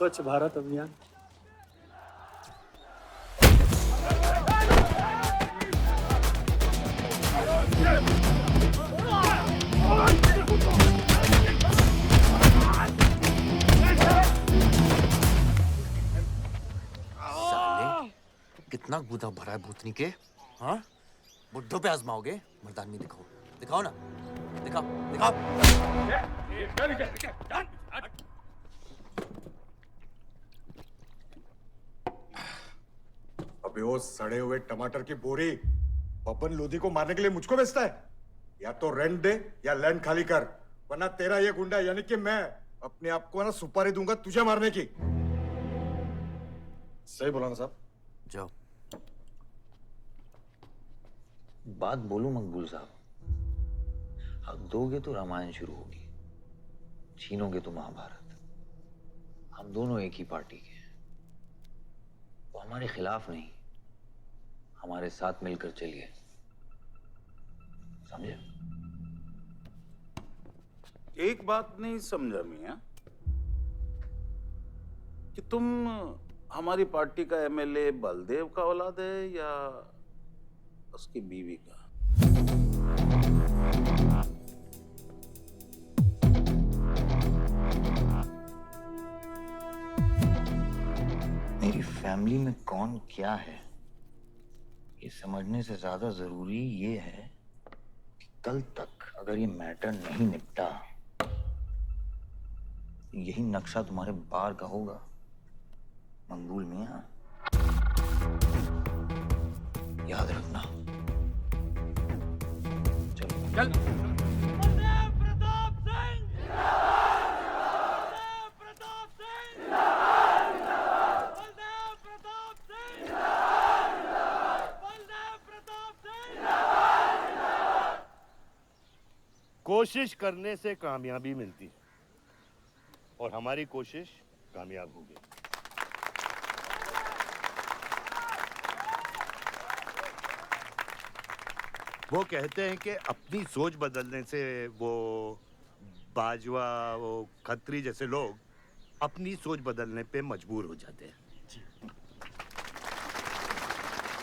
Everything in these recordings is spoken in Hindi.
स्वच्छ भारत अभियान। कितना गुदा भरा है भूतनी के। हाँ, बुड्ढों पे आजमाओगे? मर्दानगी दिखाओ, दिखाओ ना, दिखाओ, दिखाओ। अबे वो सड़े हुए टमाटर की बोरी बब्बन लोधी को मारने के लिए मुझको बेचता है। या तो रेंट दे या लैंड खाली कर, वरना तेरा ये गुंडा यानी कि मैं अपने आप को ना सुपारी दूंगा तुझे मारने की। सही बोला ना साहब? जाओ। बात बोलूं मकबूल साहब, हक दोगे तो रामायण शुरू होगी, छीनोगे तो महाभारत। हम दोनों एक ही पार्टी के हैं, वो हमारे खिलाफ नहीं, हमारे साथ मिलकर चलिए, समझे? एक बात नहीं समझा मियां, कि तुम हमारी पार्टी का एमएलए बलदेव का औलाद है या उसकी बीवी का? मेरी फैमिली में कौन क्या है ये समझने से ज्यादा जरूरी ये है कि कल तक अगर ये मैटर नहीं निपटा, यही नक्शा तुम्हारे बार का होगा मकबूल मियां, याद रखना। चलो चल। कोशिश करने से कामयाबी मिलती है और हमारी कोशिश कामयाब होगी। वो कहते हैं कि अपनी सोच बदलने से वो बाजवा, वो खत्री जैसे लोग अपनी सोच बदलने पे मजबूर हो जाते हैं।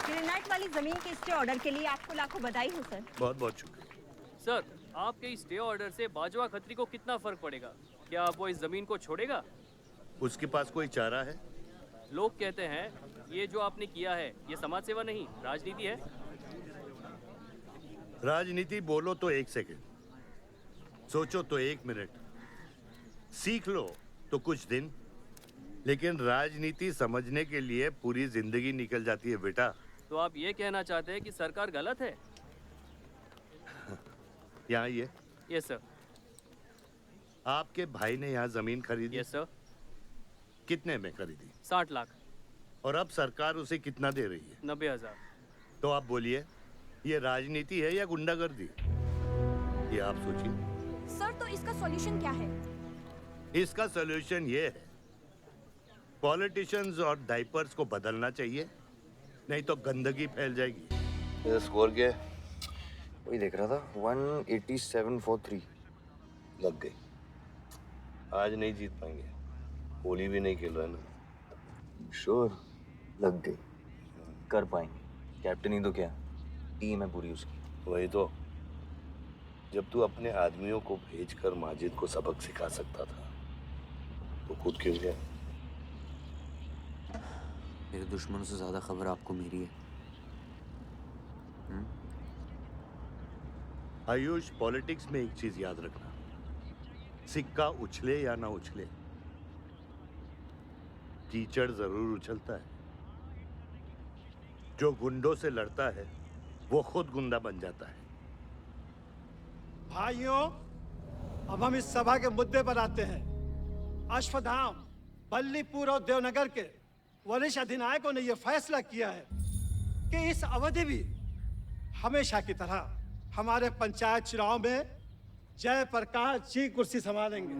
ग्रेनाइट वाली जमीन के स्टे ऑर्डर के लिए आपको लाखों बधाई हो सर। बहुत बहुत शुक्रिया सर। आपके इस स्टे ऑर्डर से बाजवा खत्री को कितना फर्क पड़ेगा? क्या वो इस जमीन को छोड़ेगा? उसके पास कोई चारा है? लोग कहते हैं ये जो आपने किया है ये समाज सेवा नहीं राजनीति है। राजनीति बोलो तो 1 सेकंड, सोचो तो 1 मिनट, सीख लो तो कुछ दिन, लेकिन राजनीति समझने के लिए पूरी जिंदगी निकल जाती है बेटा। तो आप ये कहना चाहते हैं कि सरकार गलत है? यहाँ ये यस सर। आपके भाई ने यहाँ जमीन खरीदी? Yes sir. कितने में खरीदी? 60 लाख। और अब सरकार उसे कितना दे रही है? 90,000। तो आप बोलिए, ये राजनीति है या गुंडागर्दी? ये आप सोचिए। सर तो इसका सॉल्यूशन क्या है? इसका सॉल्यूशन ये है, पॉलिटिशियंस और डाइपर्स को बदलना चाहिए, नहीं तो गंदगी फैल जाएगी। ये स्कोर क्या है? वही देख रहा था, 187 for 3 लग गई। आज नहीं जीत पाएंगे, होली भी नहीं खेल रहा है ना। श्योर लग गई, कर पाएंगे। कैप्टन ही तो क्या, टीम है पूरी उसकी। वही तो, जब तू अपने आदमियों को भेजकर माजिद को सबक सिखा सकता था तो खुद क्यों गया? मेरे दुश्मनों से ज्यादा खबर आपको मेरी है। आयुष, पॉलिटिक्स में एक चीज याद रखना, सिक्का उछले या ना उछले, कीचड़ जरूर उछलता है। जो गुंडों से लड़ता है वो खुद गुंडा बन जाता है। भाइयों, अब हम इस सभा के मुद्दे पर आते हैं। अश्वत्थाम, बल्लीपुर और देवनगर के वरिष्ठ अधिनायकों ने यह फैसला किया है कि इस अवधि भी हमेशा की तरह हमारे पंचायत चुनाव में जयप्रकाश जी कुर्सी संभालेंगे।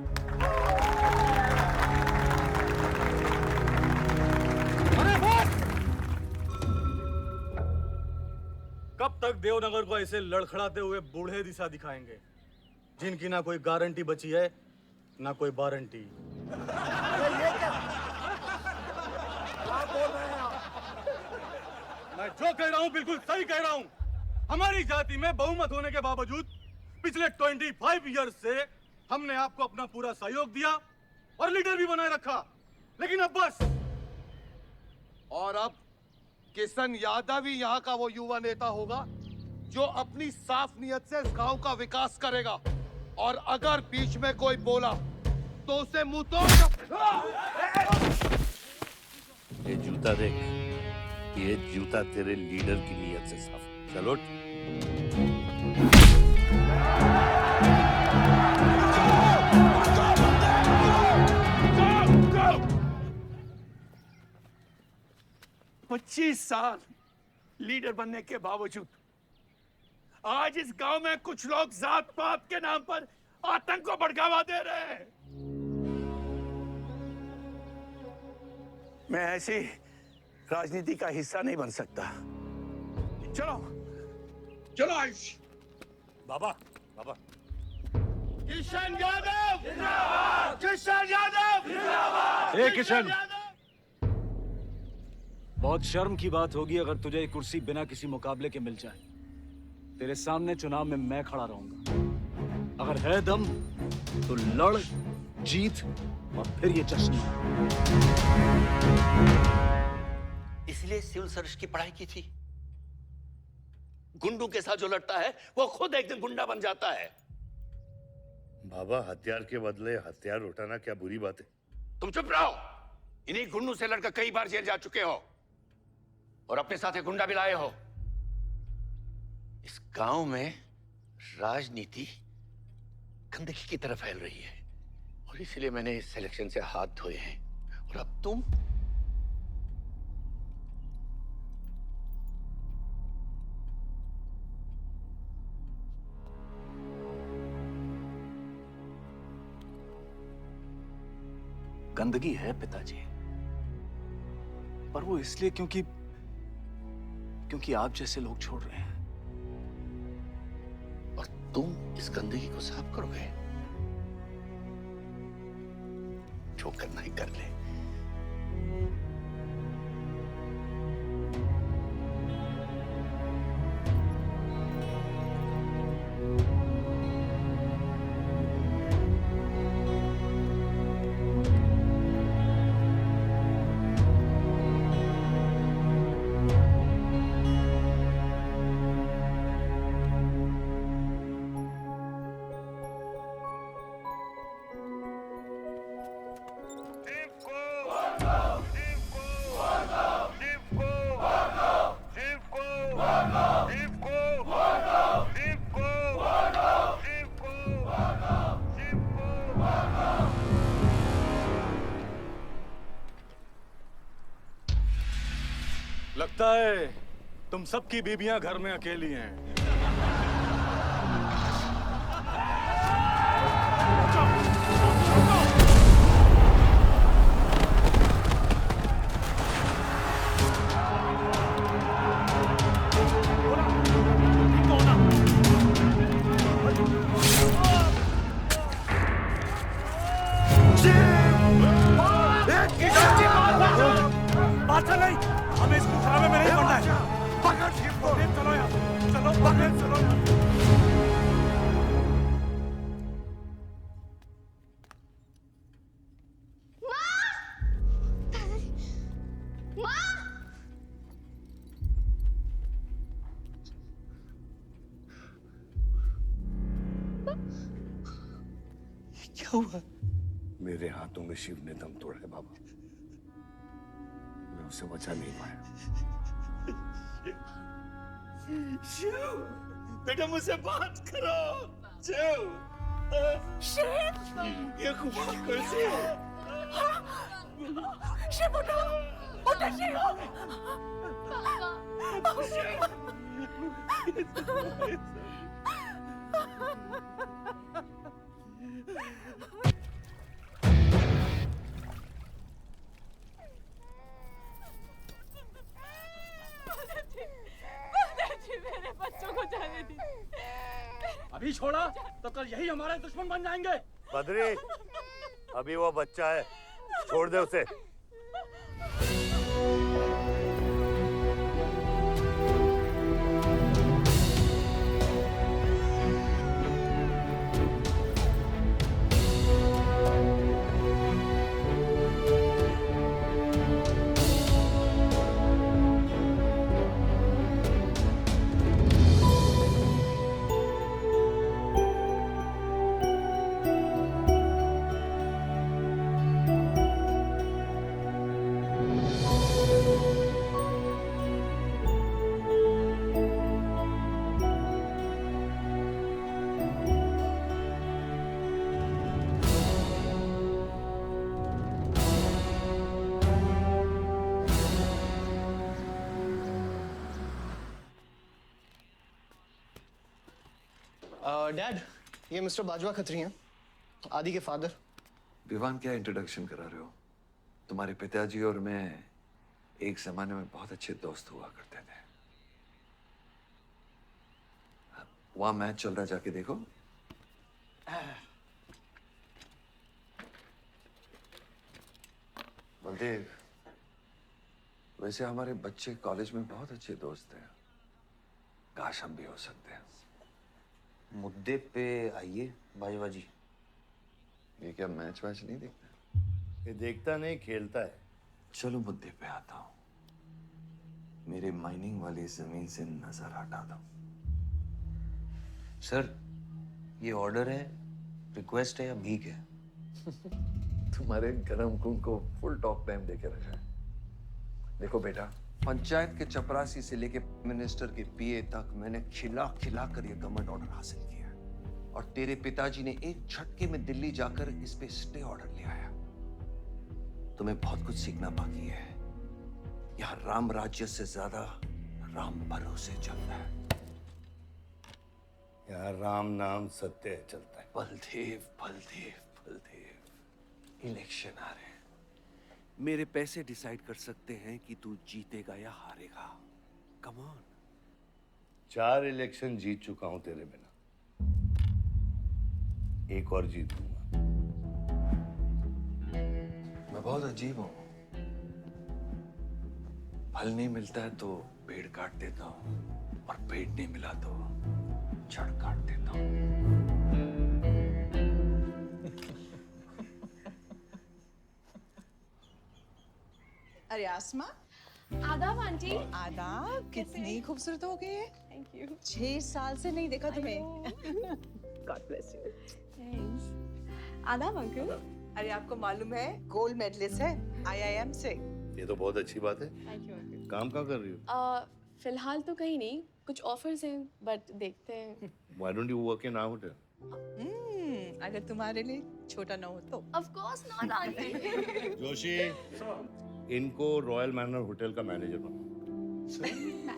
कब तक देवनगर को ऐसे लड़खड़ाते हुए बूढ़े दिशा दिखाएंगे, जिनकी ना कोई गारंटी बची है ना कोई वारंटी? ये क्या जो कह रहा हूँ बिल्कुल सही कह रहा हूँ। हमारी जाति में बहुमत होने के बावजूद पिछले 25 ईयर्स से हमने आपको अपना पूरा सहयोग दिया और लीडर भी बनाए रखा, लेकिन अब बस। और अब किशन यादव ही यहाँ का वो युवा नेता होगा जो अपनी साफ नियत से इस गांव का विकास करेगा। और अगर बीच में कोई बोला तो उसे मुंह तोड़। ये जूता देख, ये जूता तेरे लीडर की नीयत से साफ। चलो पच्चीस साल लीडर बनने के बावजूद आज इस गांव में कुछ लोग जात पात के नाम पर आतंक को बढ़ावा दे रहे हैं। मैं ऐसी राजनीति का हिस्सा नहीं बन सकता। चलो चलो आयुष। बाबा, बाबा। किशन यादव जिंदाबाद, किशन यादव जिंदाबाद। ए किशन, बहुत शर्म की बात होगी अगर तुझे ये कुर्सी बिना किसी मुकाबले के मिल जाए। तेरे सामने चुनाव में मैं खड़ा रहूंगा। अगर है दम तो लड़, जीत और फिर ये जश्न। इसलिए सिविल सर्विस की पढ़ाई की थी। गुंडों के साथ जो लड़ता है वो खुद एक दिन गुंडा बन जाता है। बाबा, हथियार के बदले हथियार उठाना क्या बुरी बात है? तुम चुप रहो। इन्हीं गुंडों से लड़कर कई बार जेल जा चुके हो और अपने साथ एक गुंडा भी लाए हो। इस गांव में राजनीति गंदगी की तरह फैल रही है और इसलिए मैंने इस सिलेक्शन से हाथ धोए हैं। और अब तुम गंदगी है पिताजी, पर वो इसलिए क्योंकि आप जैसे लोग छोड़ रहे हैं। और तुम इस गंदगी को साफ करोगे। जो करना ही कर ले। लगता है तुम सबकी बीबियां घर में अकेली हैं। बादशाह नहीं, हमें इसको खराबे में नहीं पड़ना है। पकड़ को। चलो यार, चलो पकड़, चलो। क्या हुआ? मेरे हाथों में शिव ने दम तोड़ा है बाबा। मैं उसे बचा नहीं पाया। शिव, बेटा मुझसे बात करो। शिव, ये खुदा कैसे है? शिव उठो, उठो शिव। मेरे बच्चों को जाने दी। अभी छोड़ा तो कल यही हमारे दुश्मन बन जाएंगे। बद्री, अभी वो बच्चा है, छोड़ दे उसे। डैड, ये मिस्टर बाजवा खत्री हैं, आदि के फादर। विवान, क्या इंट्रोडक्शन करा रहे हो? तुम्हारे पिताजी और मैं एक जमाने में बहुत अच्छे दोस्त हुआ करते थे। वहां मैच चल रहा, जाके देखो। बलदेव, वैसे हमारे बच्चे कॉलेज में बहुत अच्छे दोस्त हैं। काश हम भी हो सकते हैं। मुद्दे पे आइए बाजवा जी। ये क्या मैच वैच नहीं देखता? ये देखता नहीं, खेलता है। चलो मुद्दे पे आता हूं। मेरे माइनिंग वाली जमीन से नजर हटा दो। सर, ये ऑर्डर है, रिक्वेस्ट है या भीख है? तुम्हारे गरम खून को फुल टॉक टाइम देके रखा है। देखो बेटा, पंचायत के चपरासी से लेके मिनिस्टर के पीए तक मैंने खिला खिला कर ये गवर्नमेंट ऑर्डर हासिल किया, और तेरे पिताजी ने एक झटके में दिल्ली जाकर इस पे स्टे ऑर्डर ले आया। तुम्हें बहुत कुछ सीखना बाकी है। यहाँ राम राज्य से ज्यादा राम भरोसे चलता है। यहाँ राम नाम सत्य चलता है। बलदेव, बलदेव, बलदेव, इलेक्शन आ रहे हैं। मेरे पैसे डिसाइड कर सकते हैं कि तू जीतेगा या हारेगा। Come on. 4 इलेक्शन जीत चुका हूं तेरे बिना, एक और जीतूंगा। मैं बहुत अजीब हूं। फल नहीं मिलता है तो पेड़ काट देता हूं, और पेड़ नहीं मिला तो जड़ काट देता हूं। अरे आसमा, आदाब आंटी। आदाब, कितनी खूबसूरत हो गई है। Thank you. 6 साल से नहीं देखा तुम्हें। God bless you. थैंक्स। आदाब अंकल। अरे आपको मालूम है, गोल्ड मेडलिस्ट है IIM से। ये तो बहुत अच्छी बात है। Thank you uncle. काम क्या कर रही हो? फिलहाल तो कहीं नहीं, कुछ ऑफर्स हैं, बट देखते हैं। Why don't you work in our hotel? अगर तुम्हारे लिए छोटा ना हो तो। Of course not aunty. Joshi, इनको रॉयल मैनर होटल का मैनेजर बनो।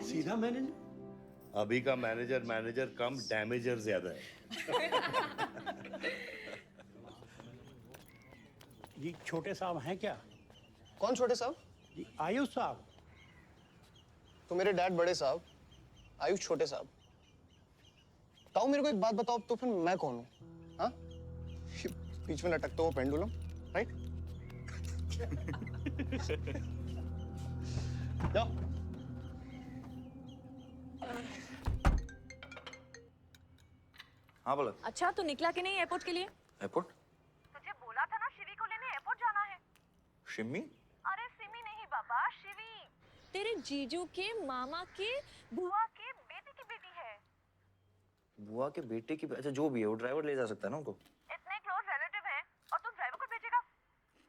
सीधा मैनेजर? अभी का मैनेजर कम, डैमेजर ज्यादा है। जी छोटे साहब हैं क्या? कौन छोटे साहब? जी आयुष साहब। तो मेरे डैड बड़े साहब, आयुष छोटे साहब। ताऊ, मेरे को एक बात बताओ, तो फिर मैं कौन हूँ? हाँ, बीच में लटकता हुआ पेंडुलम, राइट? जाओ। हाँ बोला। अच्छा, तो निकला कि नहीं एयरपोर्ट के लिए? एयरपोर्ट? तुझे बोला था ना शिवी को लेने एयरपोर्ट जाना है। शिमी? अरे सिमी नहीं बाबा, शिवी। तेरे जीजू के मामा के बुआ के बेटे की बेटी है। बुआ के बेटे की? अच्छा, जो भी है वो ड्राइवर ले जा सकता है ना उनको। इतने क्लोज रिलेटिव हैं और तुम ड्राइवर को भेजेगा?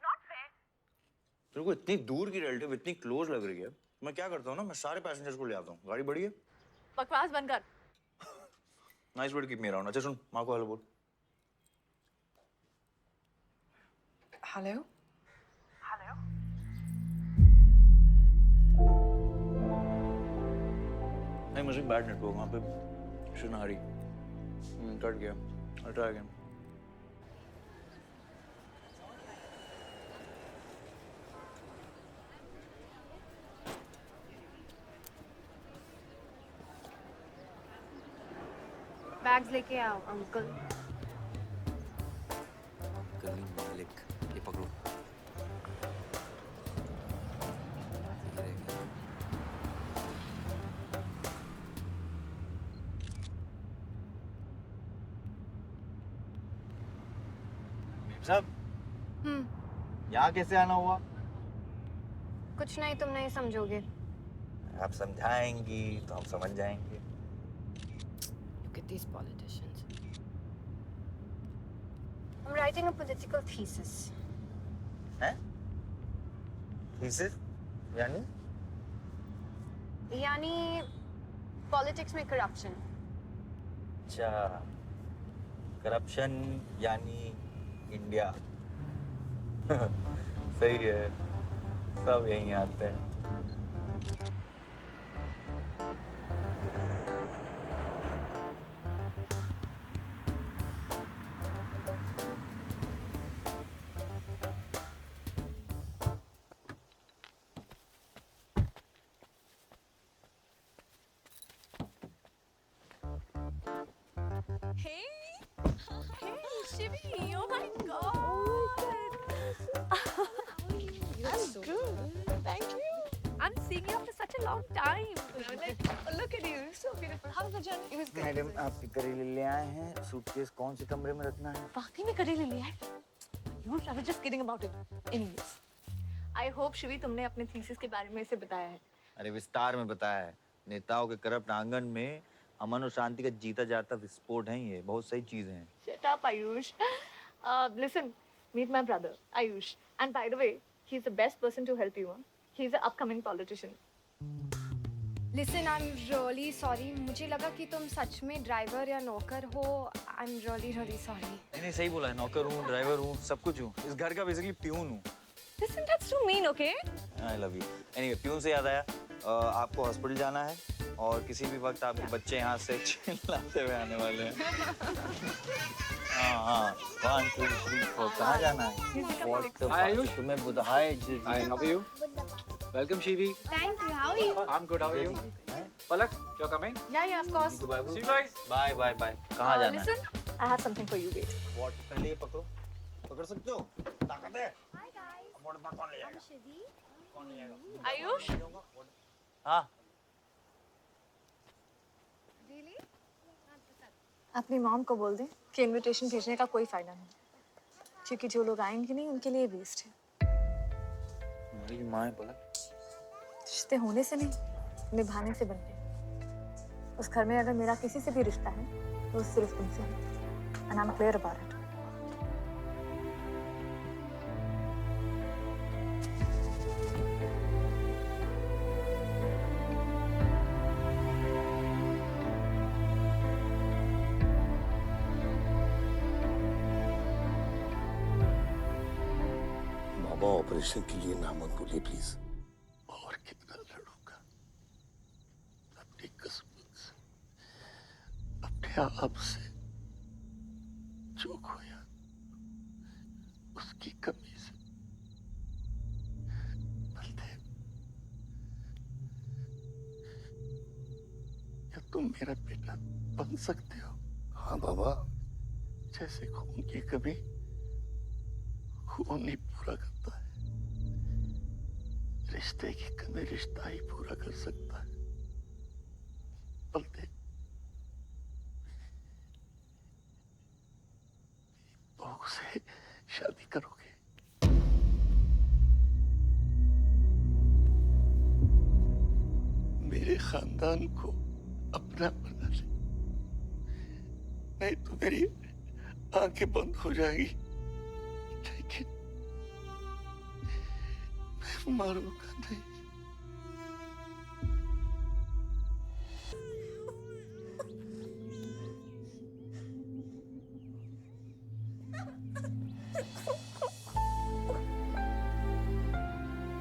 Not fair. तेरे को इतनी दूर की रिलेटिव इतनी क्लोज लग रही है। मैं क्या करता हूँ ना, मैं सारे पैसेंजर्स को ले आता हूँ। गाड़ी बड़ी है। बकवास बंद कर। Nice word, keep me around. अच्छा सुन, माँ को हेलो बोल। हेलो। हेलो। नहीं, मुझे बैड नेटवर्क वहाँ पे। सुनारी कट गया। I'll try again. बैग्स लेके आओ अंकल। गली मालिक, ये पकड़ो। साहब, यहाँ कैसे आना हुआ? कुछ नहीं, तुम नहीं समझोगे। आप समझाएंगी तो हम समझ जाएंगे। Look at these politicians. I'm writing a political thesis. हैं? Thesis? यानी? यानी पॉलिटिक्स में करप्शन। अच्छा, करप्शन यानी इंडिया। सही है, सब यहीं आते हैं। Hey, hey, Shivi! Oh my God! I'm good. Thank you. I'm seeing you after such a long time. Like, look at you, so beautiful. How was the journey? It was good. Madam आप करेले ले आए हैं सूटकेस कौन से कमरे में रखना है वाकई में करेले लिया है? I was just kidding about it. Anyways, I hope Shivi तुमने अपने थीसिस के बारे में इसे बताया है. अरे विस्तार में बताया है नेताओं के करप्ट आंगन में अमन और शांति का जीता जाता विस्फोट है ये बहुत सही चीजें हैं Shut up, Ayush. Listen, meet my brother, Ayush. And by the way, he's the best person to help you. Huh? He's an upcoming politician. Listen, I'm really sorry. मुझे लगा कि तुम सच में ड्राइवर या नौकर हो. I'm really sorry. नहीं सही बोला है नौकर हूँ ड्राइवर हूँ सब कुछ हूँ इस घर का बेसिकली प्यून हूँ Listen, that's too mean, okay? I love you anyway peon से याद आया आपको हॉस्पिटल जाना है और किसी भी वक्त आपके बच्चे यहाँ से चिल्लाते हुए आने वाले हैं हाँ 1 2 3 4 कहाँ जाना है आयुष तुम्हें हाय Hi, how are you? Welcome, Shivi. Thank you. How are you? I'm good. How are you? Palak, you're coming? Yeah, of course. See you guys. Bye bye bye कहाँ जाना है Listen, I have something for you, wait. What पहले ये पकड़ो पकड़ सकते हो ताकत है Hi guys. वोट पर कौन ले I'm जाएगा Shivi. कौन ले जाएगा Ayush? हाँ Really? अपनी मॉम को बोल दे कि इनविटेशन भेजने का कोई फायदा नहीं क्योंकि जो लोग आएंगे नहीं उनके लिए वेस्ट है मेरी माँ है पलक रिश्ते होने से नहीं निभाने से बनते हैं उस घर में अगर मेरा किसी से भी रिश्ता है तो सिर्फ तुमसे है and I am clear about it Baba operation के लिए ना मत बोलिए प्लीज और कितना लड़ूंगा अपनी किस्मत से अपने आप से जो खोया उसकी कमी से बलदेव क्या तुम मेरा बेटा बन सकते हो हाँ बाबा जैसे खून की कमी खून ही पूरा करता है रिश्ते की कमी रिश्ता ही पूरा कर सकता है बलदेव बहू से शादी करोगे मेरे खानदान को अपना बना ले नहीं तो मेरी आंखें बंद हो जाएगी लेकिन मैं मारूंगा नहीं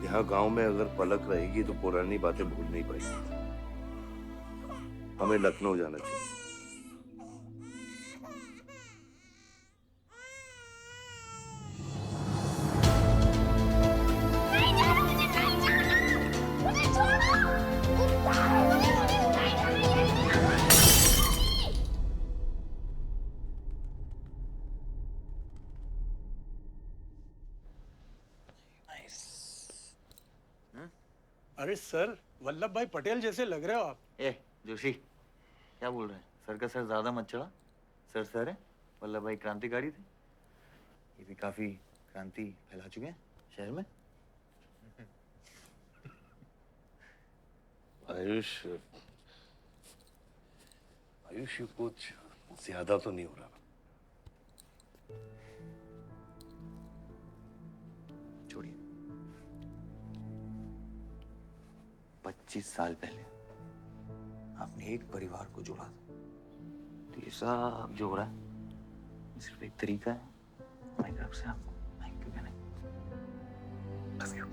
यहाँ गांव में अगर पलक रहेगी तो पुरानी बातें भूल नहीं पाएगी हमें लखनऊ जाना चाहिए अरे सर वल्लभ भाई पटेल जैसे लग रहे हो आप ए जोशी क्या बोल रहे हैं सर का सर ज्यादा मत चढ़ा सर है वल्लभ भाई क्रांतिकारी थे ये भी काफी क्रांति फैला चुके हैं शहर में आयुष आयुष ये कुछ ज्यादा तो नहीं हो रहा छोड़िए 25 साल पहले आपने एक परिवार को जोड़ा था तो ये सब जो हो रहा है सिर्फ एक तरीका है हमारी तरफ से आपको थैंक यू कहने लव यू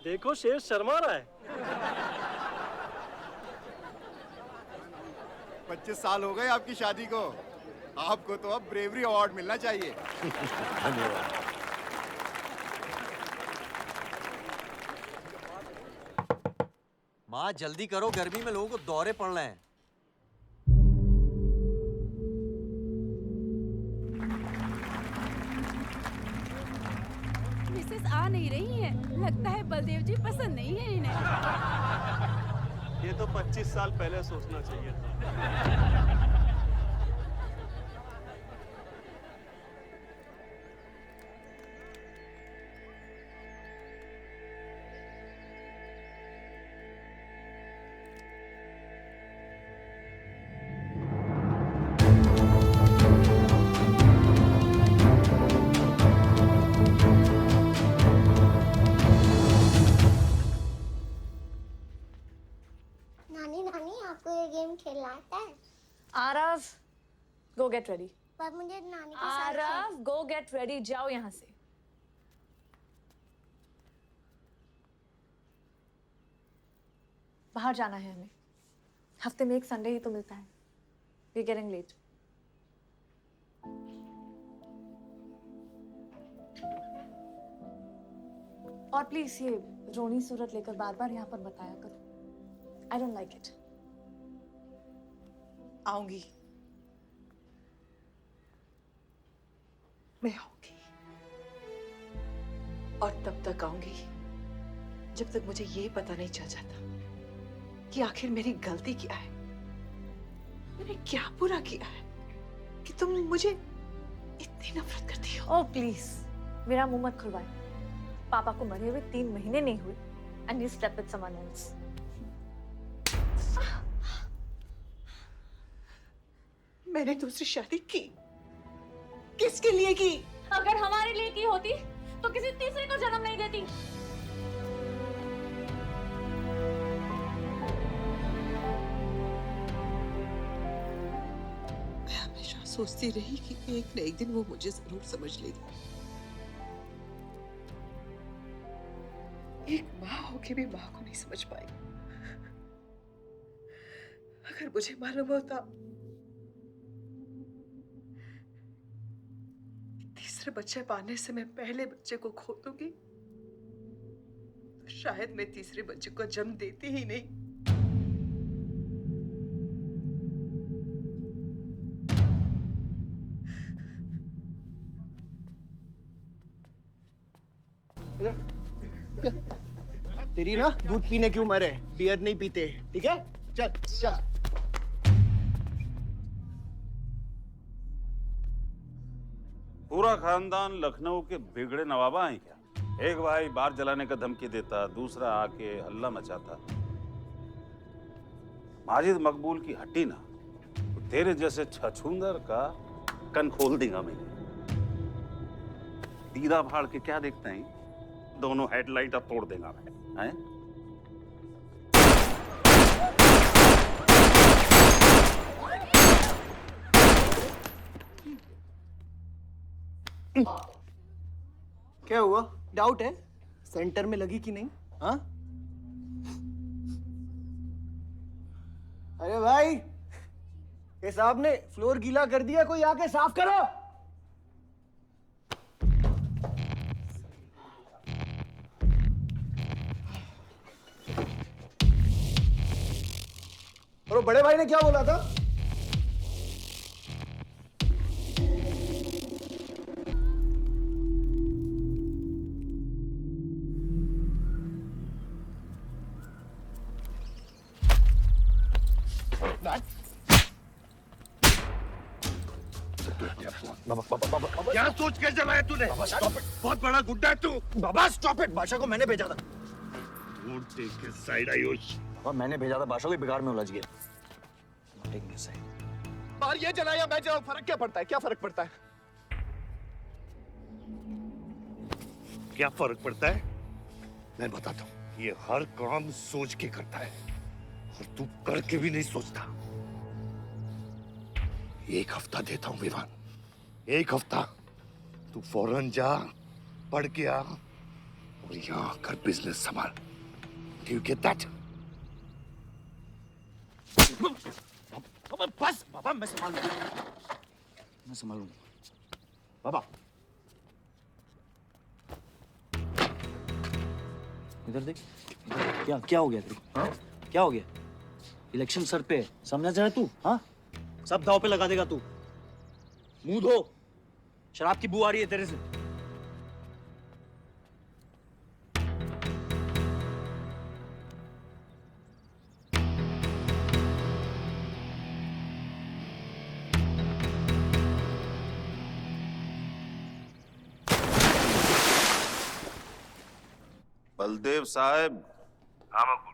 देखो शेर शर्मा रहा है। 25 साल हो गए आपकी शादी को। आपको तो अब ब्रेवरी अवार्ड मिलना चाहिए। धन्यवाद। माँ जल्दी करो, गर्मी में लोगों को दौरे पड़ रहे हैं। मिसेस आ नहीं रही है, लगता है बलदेव जी पसंद नहीं है इन्हें। ये तो 25 साल पहले सोचना चाहिए था। नानी नानी आपको ये गेम खेलना आता है? आरव, गो गेट रेडी। पर मुझे नानी के साथ आरव, गो गेट रेडी, जाओ यहाँ से। बाहर जाना है हमें। हफ्ते में एक संडे ही तो मिलता है। We getting late. और प्लीज ये रोनी सूरत लेकर बार बार यहाँ पर बताया करो। I don't like it. आऊंगी, मैं आऊंगी, और तब तक आऊंगी जब तक मुझे ये पता नहीं चल जाता कि आखिर मेरी गलती क्या है। मैंने क्या बुरा किया है कि तुम मुझे इतनी नफरत करती हो? ओह प्लीज, मेरा मुंह मत खुलवाए। पापा को मरे हुए 3 महीने नहीं हुए and you slept with someone else. मैंने दूसरी शादी की, किसके लिए की? अगर हमारे लिए की होती तो किसी तीसरे को जन्म नहीं देती। मैं हमेशा सोचती रही कि एक न एक दिन वो मुझे जरूर समझ लेगी। एक माँ होके भी माँ को नहीं समझ पाई। अगर मुझे मालूम होता तीसरे बच्चे पाने से मैं पहले बच्चे को खो दूंगी, तो शायद मैं तीसरे बच्चे को जन्म देती ही नहीं। तेरी ना दूध पीने की उम्र है, बियर नहीं पीते, ठीक है? चल चल। पूरा खानदान लखनऊ के बिगड़े नवाबा हैं क्या? एक भाई बार जलाने का धमकी देता, दूसरा आके हल्ला मचाता। माजिद मकबूल की हट्टी ना, तो तेरे जैसे छछूंदर का कन खोल देगा मैं। दीदा फाड़ के क्या देखते हैं? दोनों हेडलाइट अब तोड़ देगा मैं, हैं? क्या हुआ? डाउट है सेंटर में लगी कि नहीं? हाँ? अरे भाई, ये साहब ने फ्लोर गीला कर दिया, कोई आके साफ करो। और बड़े भाई ने क्या बोला था? क्या सोच के जलाया तूने? बहुत बड़ा गुड्डा है तू। बाबा स्टॉप इट, बादशाह को मैंने भेजा था। साइड आयुष। बाबा मैंने भेजा था, बादशाह को बिगाड़ में उलझ गया। बाहर ये जलाया मैं जलाऊं, फर्क क्या पड़ता है? क्या फर्क पड़ता है? क्या फर्क पड़ता है? मैं बताता हूँ। ये हर काम सोच के करता है और तू करके भी नहीं सोचता। 1 हफ्ता देता हूँ विवान, 1 हफ्ता। तू फौरन जा, पढ़ के आ और यहाँ आकर बिजनेस संभाल। Do you get that? बस बाबा, मैं संभालूंगा बाबा। इधर देख, क्या क्या हो गया तेरे को? हाँ? क्या हो गया? इलेक्शन सर पे, समझा जाए तू? हाँ, सब दाव पे लगा देगा तू। मुंह धो, शराब की बू आ रही है तेरे से। बलदेव साहब। हाँ मकबूल,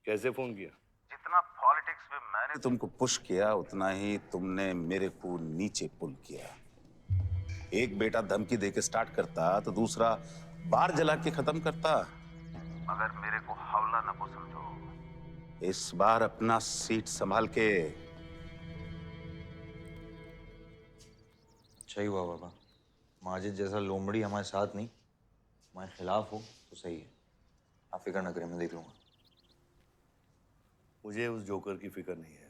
कैसे फोन किया? जितना पॉलिटिक्स में मैंने तुमको पुश किया उतना ही तुमने मेरे को नीचे पुल किया। एक बेटा धमकी देके स्टार्ट करता तो दूसरा बार जला के खत्म करता। मगर मेरे को हौला न को समझो। इस बार अपना सीट संभाल के। सही हुआ बाबा, माजिद जैसा लोमड़ी हमारे साथ नहीं, हमारे खिलाफ हो तो सही है। आप फिक्र न करें, मैं देख लूंगा। मुझे उस जोकर की फिक्र नहीं है।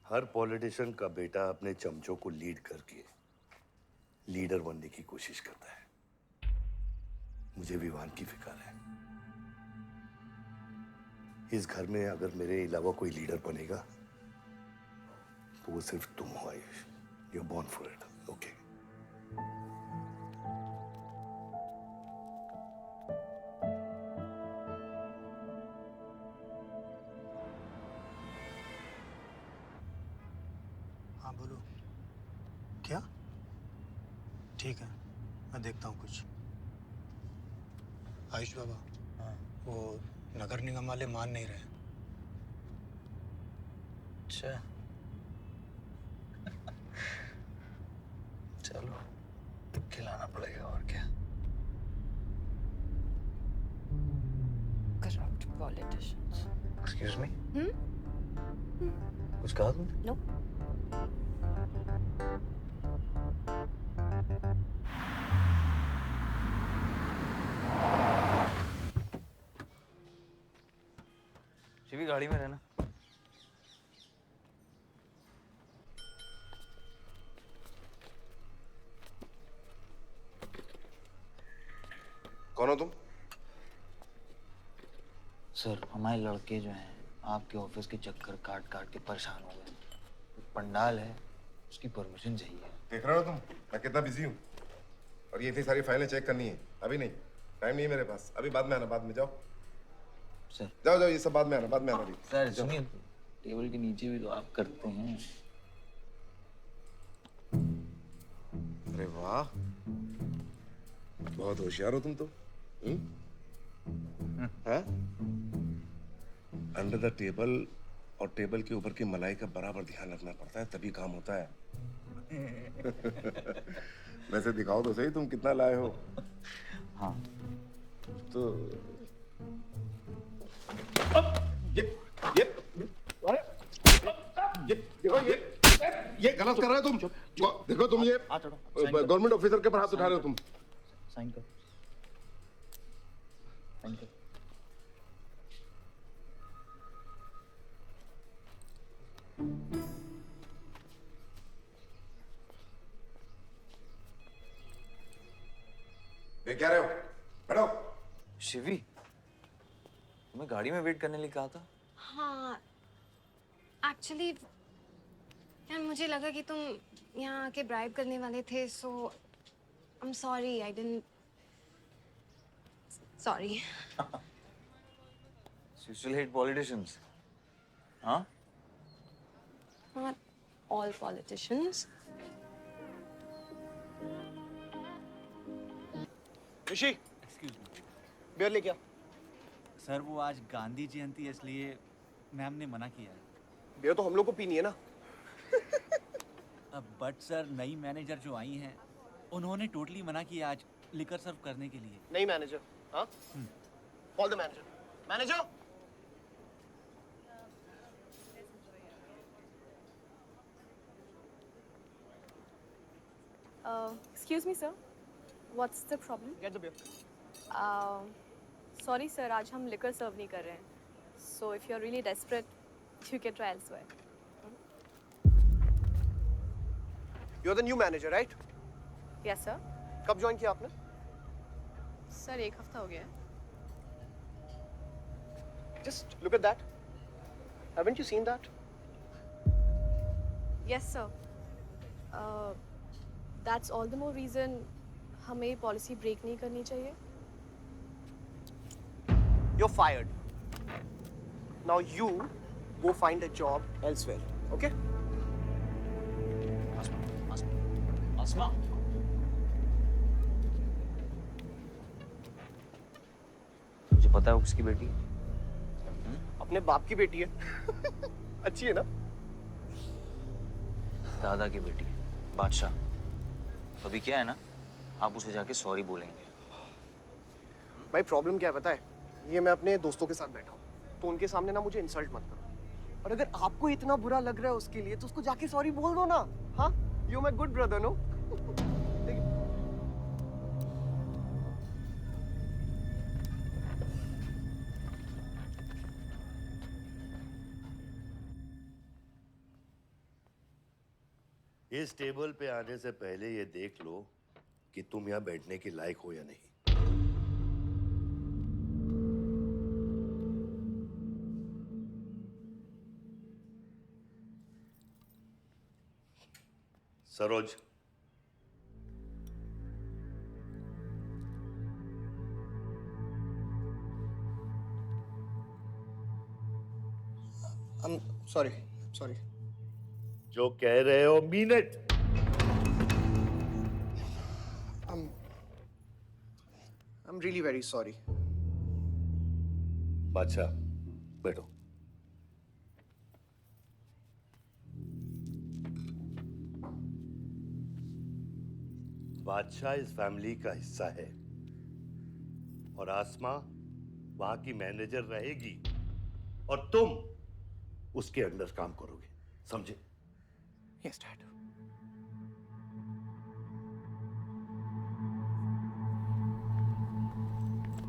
हर पॉलिटिशियन का बेटा अपने चमचों को लीड करके लीडर बनने की कोशिश करता है। मुझे विवान की फिक्र है। इस घर में अगर मेरे अलावा कोई लीडर बनेगा तो वो सिर्फ तुम हो Ayush. You are born for it, okay? हाँ बोलो। क्या? ठीक है, मैं देखता हूँ कुछ। आयुष बाबा, हाँ, वो नगर निगम वाले मान नहीं रहे। अच्छा, चलो खिलाना पड़ेगा और क्या। Corrupt politicians. एक्सक्यूज मी, कुछ कहा तुमने? No. शिवी गाड़ी में रहना। कौन हो तुम? सर, हमारे लड़के जो हैं आपके ऑफिस के चक्कर काट काट के परेशान हो गए। एक पंडाल है, उसकी परमिशन चाहिए। देख रहे हो तुम मैं कितना बिजी हूँ, और ये इतनी सारी फाइलें चेक करनी है। अभी नहीं, टाइम नहीं है मेरे पास। अभी बाद में आना, बाद में। जाओ सर, जाओ जाओ, ये सब बाद में आना, बाद में आना। अभी सर सुनिए, टेबल के नीचे भी तो आप करते हैं। अरे वाह, बहुत होशियार हो तुम तो। अंडर द टेबल और टेबल के ऊपर की मलाई का बराबर ध्यान रखना पड़ता है, तभी काम होता है। वैसे दिखाओ तो सही तुम कितना लाए हो। हाँ तो ये गलत कर रहे हो तुम। देखो तुम ये गवर्नमेंट ऑफिसर के ऊपर हाथ उठा रहे हो तुम। साइन कर, साइन कर। ये क्या रहे हो? बैठो। शिवी, तुम्हें गाड़ी में वेट करने लिए कहा था। हाँ, एक्चुअली यार मुझे लगा कि तुम यहाँ आके ब्राइब करने वाले थे, so I am sorry, I didn't, sorry. You still hate politicians, huh? Not all politicians. Rishi, excuse me beer ले क्या? सर, वो आज गांधी जयंती है इसलिए मैम ने मना किया है। बियर तो हम लोग को पीनी है ना। अब बट सर, नई मैनेजर जो आई हैं उन्होंने टोटली मना किया आज लिकर सर्व करने के लिए। नहीं मैनेजर, हाँ? Call the manager. Manager, Excuse me, sir. What's the problem? Get the beer. Sorry sir, आज हम liquor serve नहीं कर रहे हैं. So if you're really desperate, you can try elsewhere. You're the new manager, right? Yes sir. कब ज्वाइन किया आपने? Sir, 1 हफ्ता हो गया है. Just look at that. Haven't you seen that? Yes sir. That's all the more reason हमें policy break नहीं करनी चाहिए. You're fired. Now you go find a job elsewhere, okay? आसमा तुझे पता है वो किसकी बेटी है? अपने बाप की बेटी है. अच्छी है ना? दादा की बेटी है, बादशाह. तो अभी क्या है ना, आप उसे जाके सॉरी बोलेंगे. भाई प्रॉब्लम क्या है पता है? ये मैं अपने दोस्तों के साथ बैठा हूँ, तो उनके सामने ना मुझे इंसल्ट मत करो. और अगर आपको इतना बुरा लग रहा है उसके लिए, तो उसको जाके सॉरी बोल दो ना. हाँ? You my good brother, no? इस टेबल पे आने से पहले ये देख लो कि तुम यहाँ बैठने के लायक हो या नहीं. Saroj, I'm sorry. जो कह रहे हो mean it. I'm really very sorry. बादशाह, बैठो. बादशाह इस फैमिली का हिस्सा है और आसमा वहां की मैनेजर रहेगी और तुम उसके अंडर काम करोगे, समझे? Yes, Dad.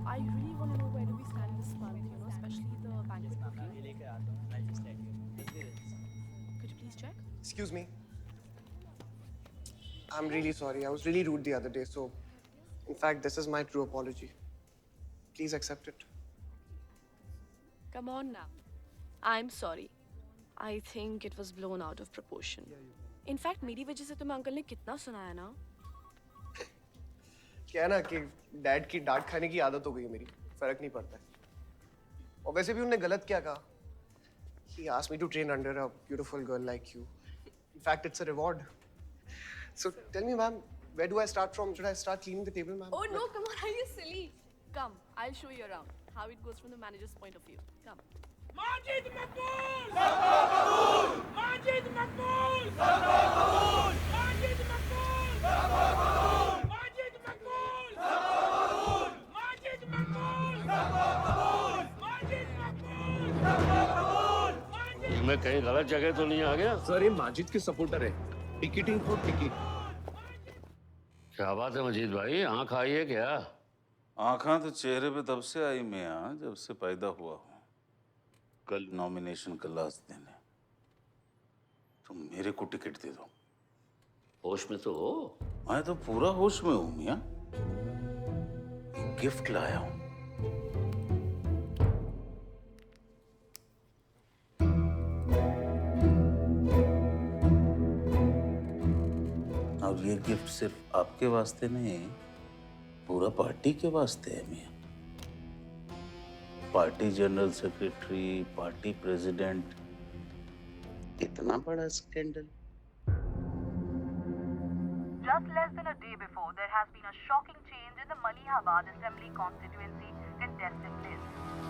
I really want to know where do we stand this month, you know, especially the bank booking. Could you please check? Excuse me. I'm really sorry. I was really rude the other day, so in fact, this is my true apology. Please accept it. Come on now. I'm sorry. I think it was blown out of proportion. In fact, मेरी वजह से तुम्हें अंकल ने कितना सुनाया ना? क्या है ना कि डैड की डांट खाने की आदत हो गई है मेरी. फर्क नहीं पड़ता है. और वैसे भी उन्होंने गलत क्या कहा? He asked me to train under a beautiful girl like you. In fact, it's a reward. So tell me, ma'am, where do I start from? Should I start cleaning the table, ma'am? Oh no, come on, are you silly? Come, I'll show you around how it goes from the manager's point of view. Come. Majid मकबूल! सबका कबूल! माजिद मकबूल! सबका कबूल! माजिद मकबूल! सबका कबूल! माजिद मकबूल! सबका कबूल! माजिद मकबूल! सबका कबूल! माजिद मकबूल! सबका कबूल! मैं कहीं गलत जगह तो नहीं आ गया? सर, ये माजिद के सपोर्टर है. Ticketing for ticket. क्या बात है मजीद भाई, आंख आई है क्या? आंखें तो चेहरे पे तब से आई मियां जब से पैदा हुआ हूँ. कल नॉमिनेशन का लास्ट दिन है. तुम मेरे को टिकट दे दो. होश में तो हो? मैं तो पूरा होश में हूँ मियां. एक गिफ्ट लाया हूँ. और ये गिफ्ट सिर्फ आपके वास्ते नहीं, पूरा पार्टी के वास्ते है मियां. Party general secretary, party president, इतना बड़ा scandal. Just less than a day before, there has been a shocking change in the Malihabad Assembly constituency contestant list.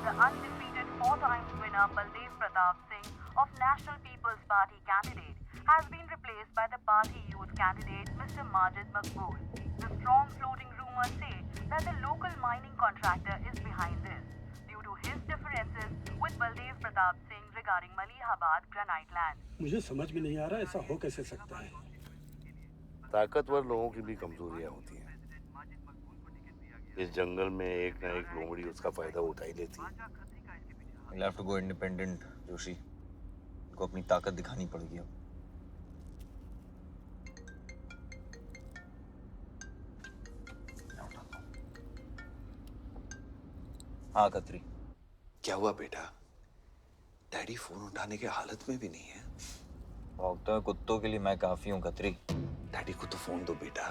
The undefeated 4 times winner Baldev Pratap Singh of National People's Party candidate has been replaced by the party youth candidate Mr. Majid Maqbool. The strong floating rumors say that the local mining contractor is behind this due to his differences with Baldev Pratap Singh regarding Malihabad granite land. मुझे समझ में नहीं आ रहा ऐसा हो कैसे सकता है. ताकतवर लोगों की भी कमजोरियां होती हैं. इस जंगल में एक ना एक लोमड़ी उसका फायदा उठा ही लेती है। You'll have to go independent, Joshi. को अपनी ताकत दिखानी पड़ेगी अब। हाँ खत्री। क्या हुआ बेटा? डैडी फोन उठाने के हालत में भी नहीं है। भौंकते हुए कुत्तों के लिए मैं काफी हूँ खत्री। डैडी को तो फोन दो बेटा,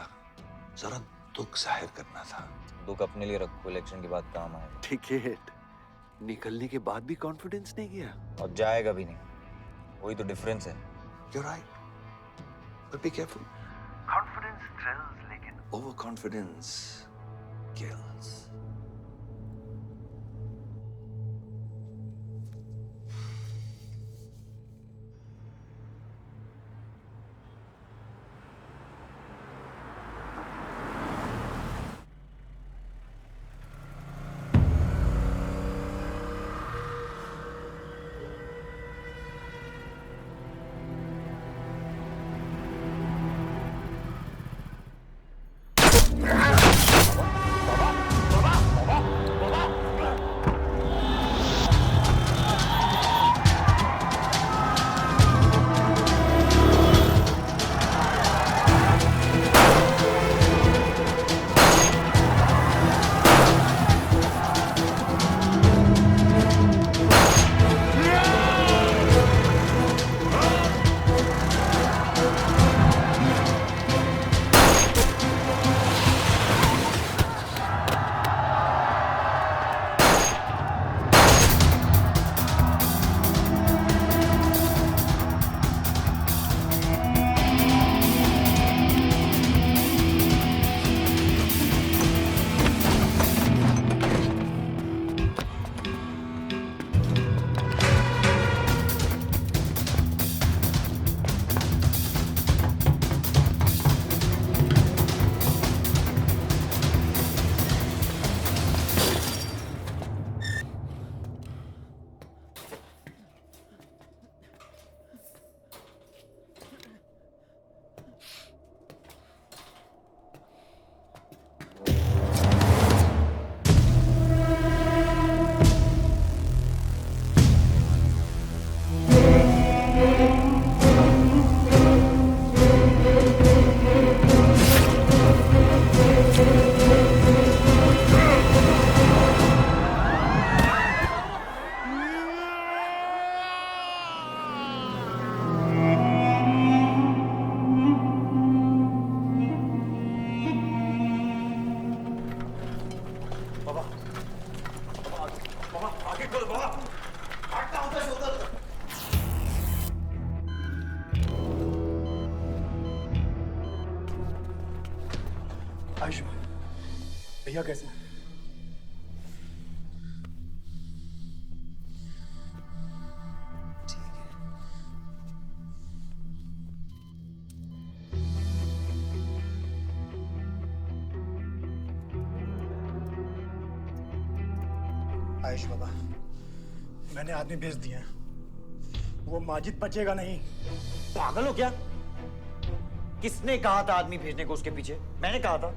जरा दुख जाहिर करना था। दुख अपने लिए रखो, इलेक्शन के बाद काम आएगा। टिकट निकलने के बाद भी कॉन्फिडेंस नहीं गया और जाएगा भी नहीं, वही तो डिफरेंस है। You're right, but be careful. Confidence thrills, लेकिन overconfidence kills. आयुष्मान, भैया कैसे हैं? आयुष बाबा, मैंने आदमी भेज दिए हैं। वो माजिद बचेगा नहीं। पागल हो क्या? किसने कहा था आदमी भेजने को उसके पीछे? मैंने कहा था।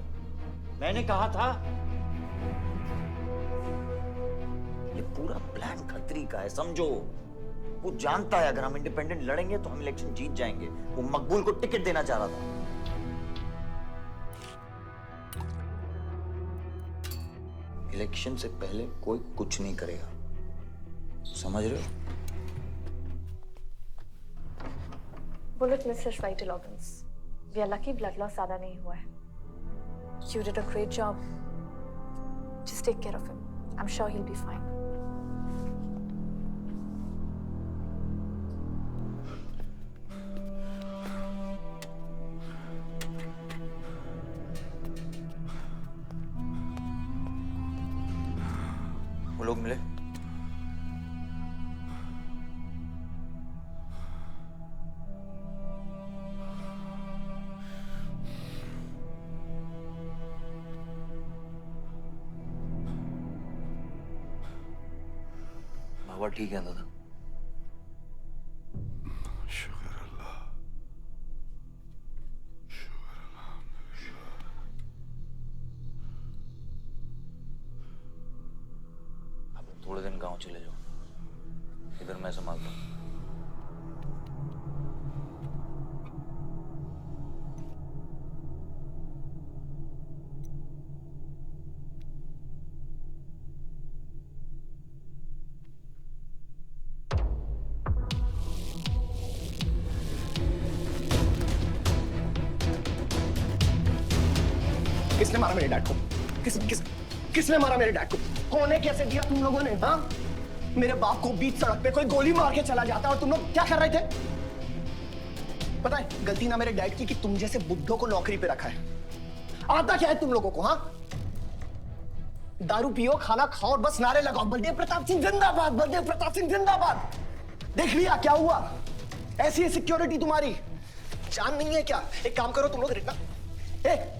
ये पूरा प्लान खत्री का है, समझो। वो जानता है अगर हम इंडिपेंडेंट लड़ेंगे तो हम इलेक्शन जीत जाएंगे। वो मकबूल को टिकट देना चाह रहा था। इलेक्शन से पहले कोई कुछ नहीं करेगा, समझ रहे हो? Bullet misses vital organs. We are lucky blood loss ज्यादा नहीं हुआ है। You did a great job. Just take care of him. I'm sure he'll be fine. वो लोग मिले? बाबा ठीक है दादा? शुक्र अल्लाह, शुक्र अल्लाह। थोड़े दिन गांव चले जाओ, इधर मैं संभालता हूँ। किसने मारा मेरे डैड को? किसने मारा मेरे डैड को? कौन कैसे दिया तुम लोगों ने? हाँ, मेरे बाप को बीच सड़क पे कोई गोली मार के चला जाता और तुम लोग क्या कर रहे थे? पता है गलती ना मेरे डैड की कि तुम जैसे बुड्ढों को नौकरी पे रखा है। आता क्या है तुम लोगों को? हाँ, दारू पियो, खाना खाओ और बस नारे लगाओ, बलदेव प्रताप सिंह जिंदाबाद, बलदेव प्रताप सिंह जिंदाबाद। देख लिया क्या हुआ? ऐसी है सिक्योरिटी तुम्हारी, जान नहीं है क्या? एक काम करो तुम लोग,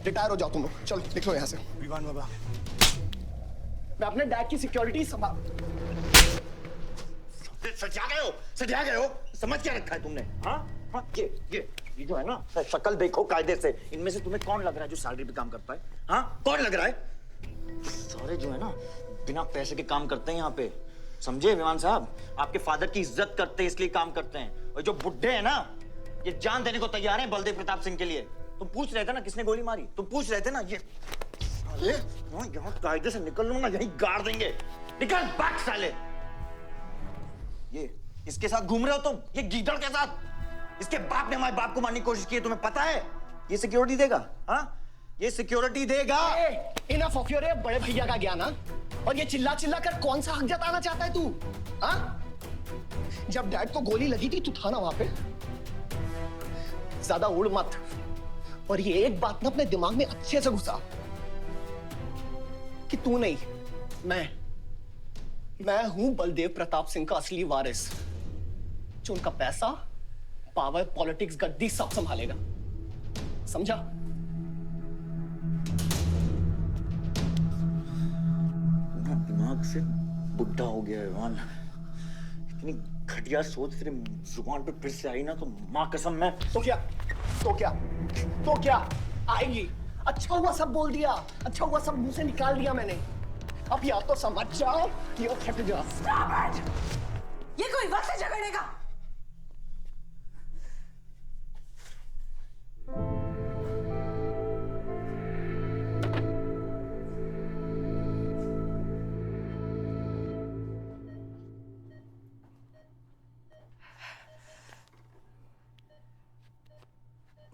रिटायर हो जाओ तुम लोग, चलो निकलो यहाँ से। विवान बाबा, मैं अपने डैड की सिक्योरिटी संभाल। सजा गए हो, समझ क्या रखा है तुमने? हाँ हाँ, ये जो है ना, शक्ल देखो कायदे से, इनमें से तुम्हें कौन लग रहा है जो सैलरी पे काम करता है? हाँ, कौन लग रहा है? सारे जो है ना बिना पैसे के काम करते हैं यहाँ पे, समझे विमान साहब? आपके फादर की इज्जत करते हैं इसलिए काम करते हैं, और जो बुड्ढे हैं ना ये जान देने को तैयार हैं बलदेव प्रताप सिंह के लिए। तुम पूछ रहे थे ना किसने गोली मारी, तुम पूछ रहे थे ना। ये साले यहाँ कायदे से निकल लूंगा, यहीं गाड़ देंगे। निकल बैक साले। ये इसके साथ घूम रहे हो तुम, ये गीदड़ के साथ। इसके बाप ने हमारे बाप को मारने की कोशिश की है, तुम्हें पता है? ये सिक्योरिटी देगा? हाँ, ये सिक्योरिटी देगा। इनफ ऑफ योर बड़े भैया का ज्ञान। और ये चिल्ला चिल्ला कर कौन सा हक जताना चाहता है तू? हाँ, जब डैड को गोली लगी थी तू था ना वहां पे? ज्यादा उड़ मत, और ये एक बात ना अपने दिमाग में अच्छे से घुसा कि तू नहीं, मैं हूं बलदेव प्रताप सिंह का असली वारिस, जो उनका पैसा, पावर, पॉलिटिक्स, गद्दी सब संभालेगा, समझा? दिमाग से बुढ़ा हो गया है मान, इतनी घटिया सोच तेरे जुबान पे फिर से आई ना तो मां कसम मैं तो क्या आएगी? अच्छा हुआ सब बोल दिया, अच्छा हुआ सब मुंह से निकाल दिया मैंने। अब या तो समझ जाओ या फट जाओ। ये कोई वक्त है झगड़ने का?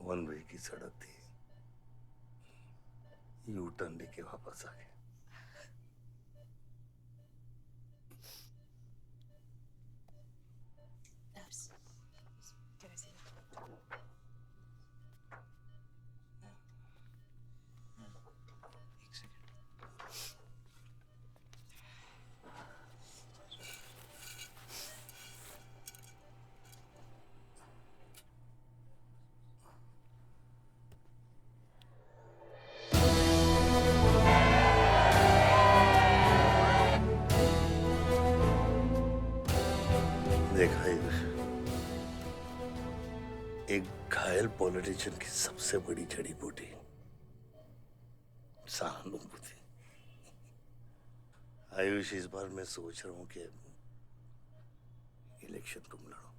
वन वे की सड़क थी, यू टर्न लेके वापस आ गए। देखा एक घायल पॉलिटिशियन की सबसे बड़ी जड़ी बूटी सहानुभूति। आयुष, इस बार मैं सोच रहा हूं कि इलेक्शन तुम लड़ो।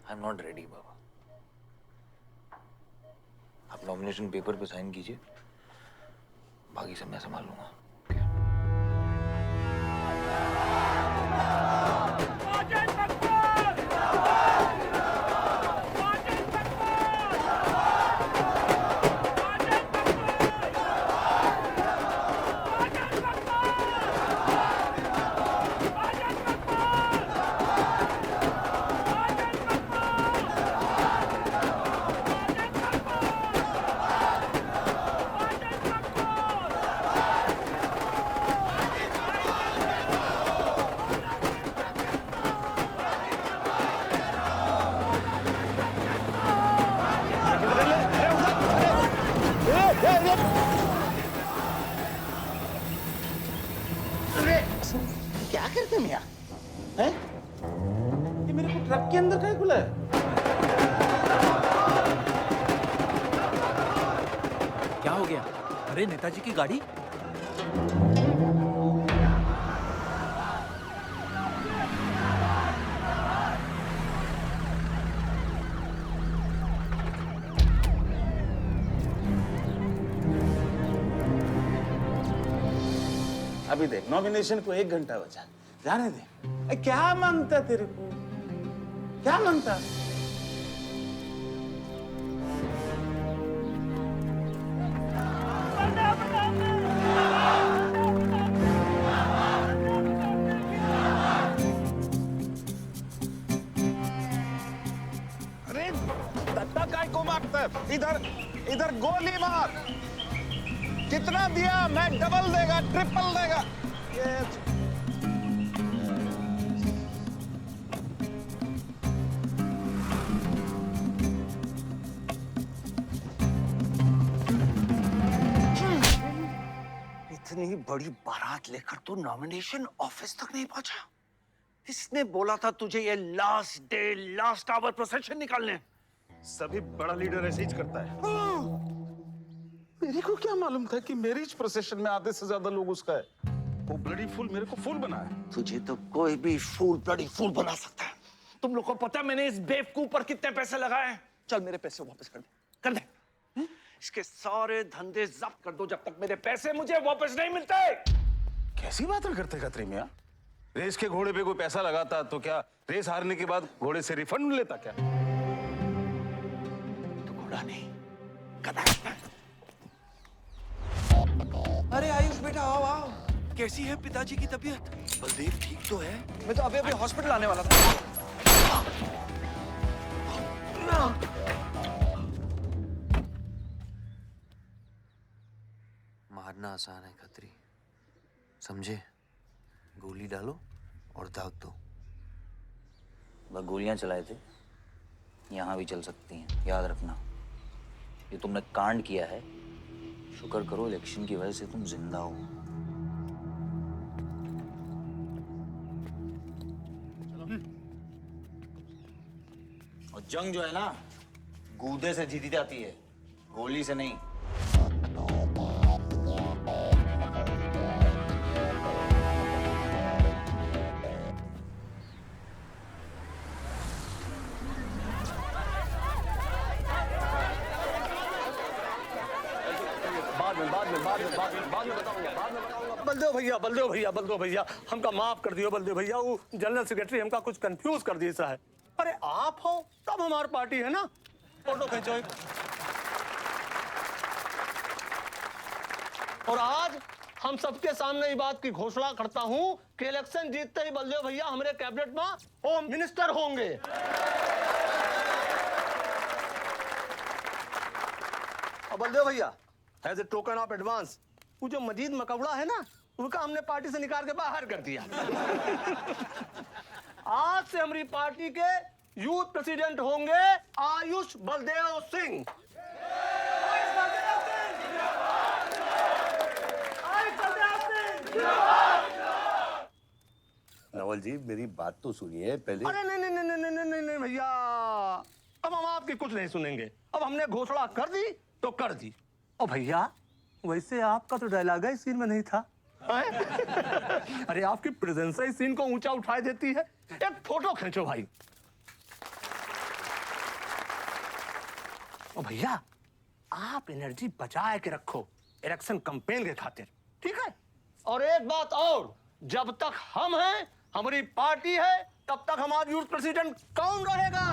आई एम नॉट रेडी बाबा। आप नॉमिनेशन पेपर पे साइन कीजिए, बाकी सब मैं संभाल लूंगा। क्या करते मियां? हैं? ये मेरे को ट्रक के अंदर कहीं खुला है? क्या हो गया? अरे नेताजी की गाड़ी। अभी देख, नॉमिनेशन को 1 घंटा बचा, जाने दे। अरे क्या मांगता तेरे को, क्या मांगता? अरे धक्का काय को मारता है? इधर इधर गोली मार। कितना दिया? मैं डबल देगा, ट्रिपल देगा। इतनी बड़ी बारात लेकर तू नॉमिनेशन ऑफिस तक नहीं पहुंचा। इसने बोला था तुझे ये last day last hour procession निकालने। सभी बड़ा लीडर ऐसे ही करता है। मेरे को क्या मालूम था कि मैरिज प्रोसेशन में आधे से ज्यादा लोग उसका है। वो ब्लडी फूल मेरे को फूल बना है। तुझे तो कोई भी फूल ब्लडी फूल बना सकता है। तुम लोग को पता है मैंने इस बेवकूफ पर कितने पैसे लगाए हैं? चल मेरे पैसे वापस कर दे, कर दे। इसके सारे धंधे जब्त कर दो जब तक मेरे पैसे मुझे वापस नहीं मिलते। कैसी बातें करते खतरे मियां? रेस के घोड़े पे कोई पैसा लगाता तो क्या रेस हारने के बाद घोड़े से रिफंड लेता क्या? तो घोड़ा नहीं, गधा। अरे आयुष बेटा आओ आओ। कैसी है पिताजी की तबीयत? बलदेव ठीक तो है? मैं तो अभी अभी हॉस्पिटल आने वाला था। मारना आसान है खत्री, समझे? गोली डालो और दाग दो। वह गोलियां चलाए थे, यहां भी चल सकती हैं, याद रखना। ये तुमने कांड किया है, शुक्र करो इलेक्शन की वजह से तुम जिंदा हो। और जंग जो है ना, गूदे से जीती जाती है, गोली से नहीं। बलदेव भैया हमका माफ कर दियो। बलदेव भैया वो जनरल सेक्रेटरी हमका कुछ कंफ्यूज कर दिया है। अरे आप हो तब हमारी पार्टी है ना। फोटो खींचो एक। और आज हम सबके सामने ये बात की घोषणा करता हूं कि इलेक्शन जीतते ही बलदेव भैया हमारे कैबिनेट में होम मिनिस्टर होंगे। और बलदेव भैया as a token of advance वो जो मजीद मकबड़ा है ना, उनका हमने पार्टी से निकाल के बाहर कर दिया। आज से हमारी पार्टी के यूथ प्रेसिडेंट होंगे आयुष बलदेव सिंह। नवल जी मेरी बात तो सुनिए पहले। अरे नहीं नहीं नहीं नहीं नहीं नहीं नहीं भैया, अब हम आपकी कुछ नहीं सुनेंगे। अब हमने घोषणा कर दी तो कर दी। और भैया वैसे आपका तो डायलॉग इस सीन में नहीं था। अरे आपकी प्रेजेंस इस सीन को ऊंचा उठा देती है। एक फोटो खींचो भाई। और भैया आप एनर्जी बचाए के रखो इलेक्शन कैंपेन के खातिर, ठीक है? और एक बात और, जब तक हम हैं, हमारी पार्टी है, तब तक हमारा यूथ प्रेसिडेंट कौन रहेगा?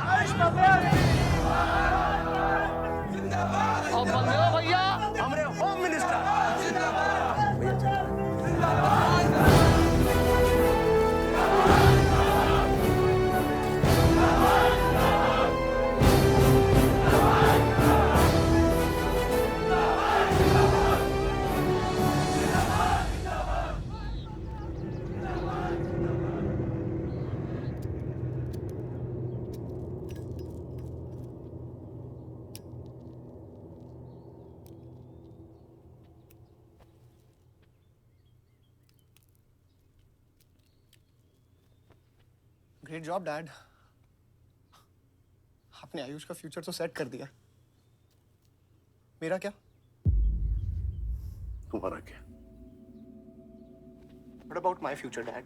और बलदेव भैया हमारे home minister. Great job dad. आपने आयुष का फ्यूचर तो सेट कर दिया। मेरा क्या? तुम्हारा क्या? What about my future, Dad?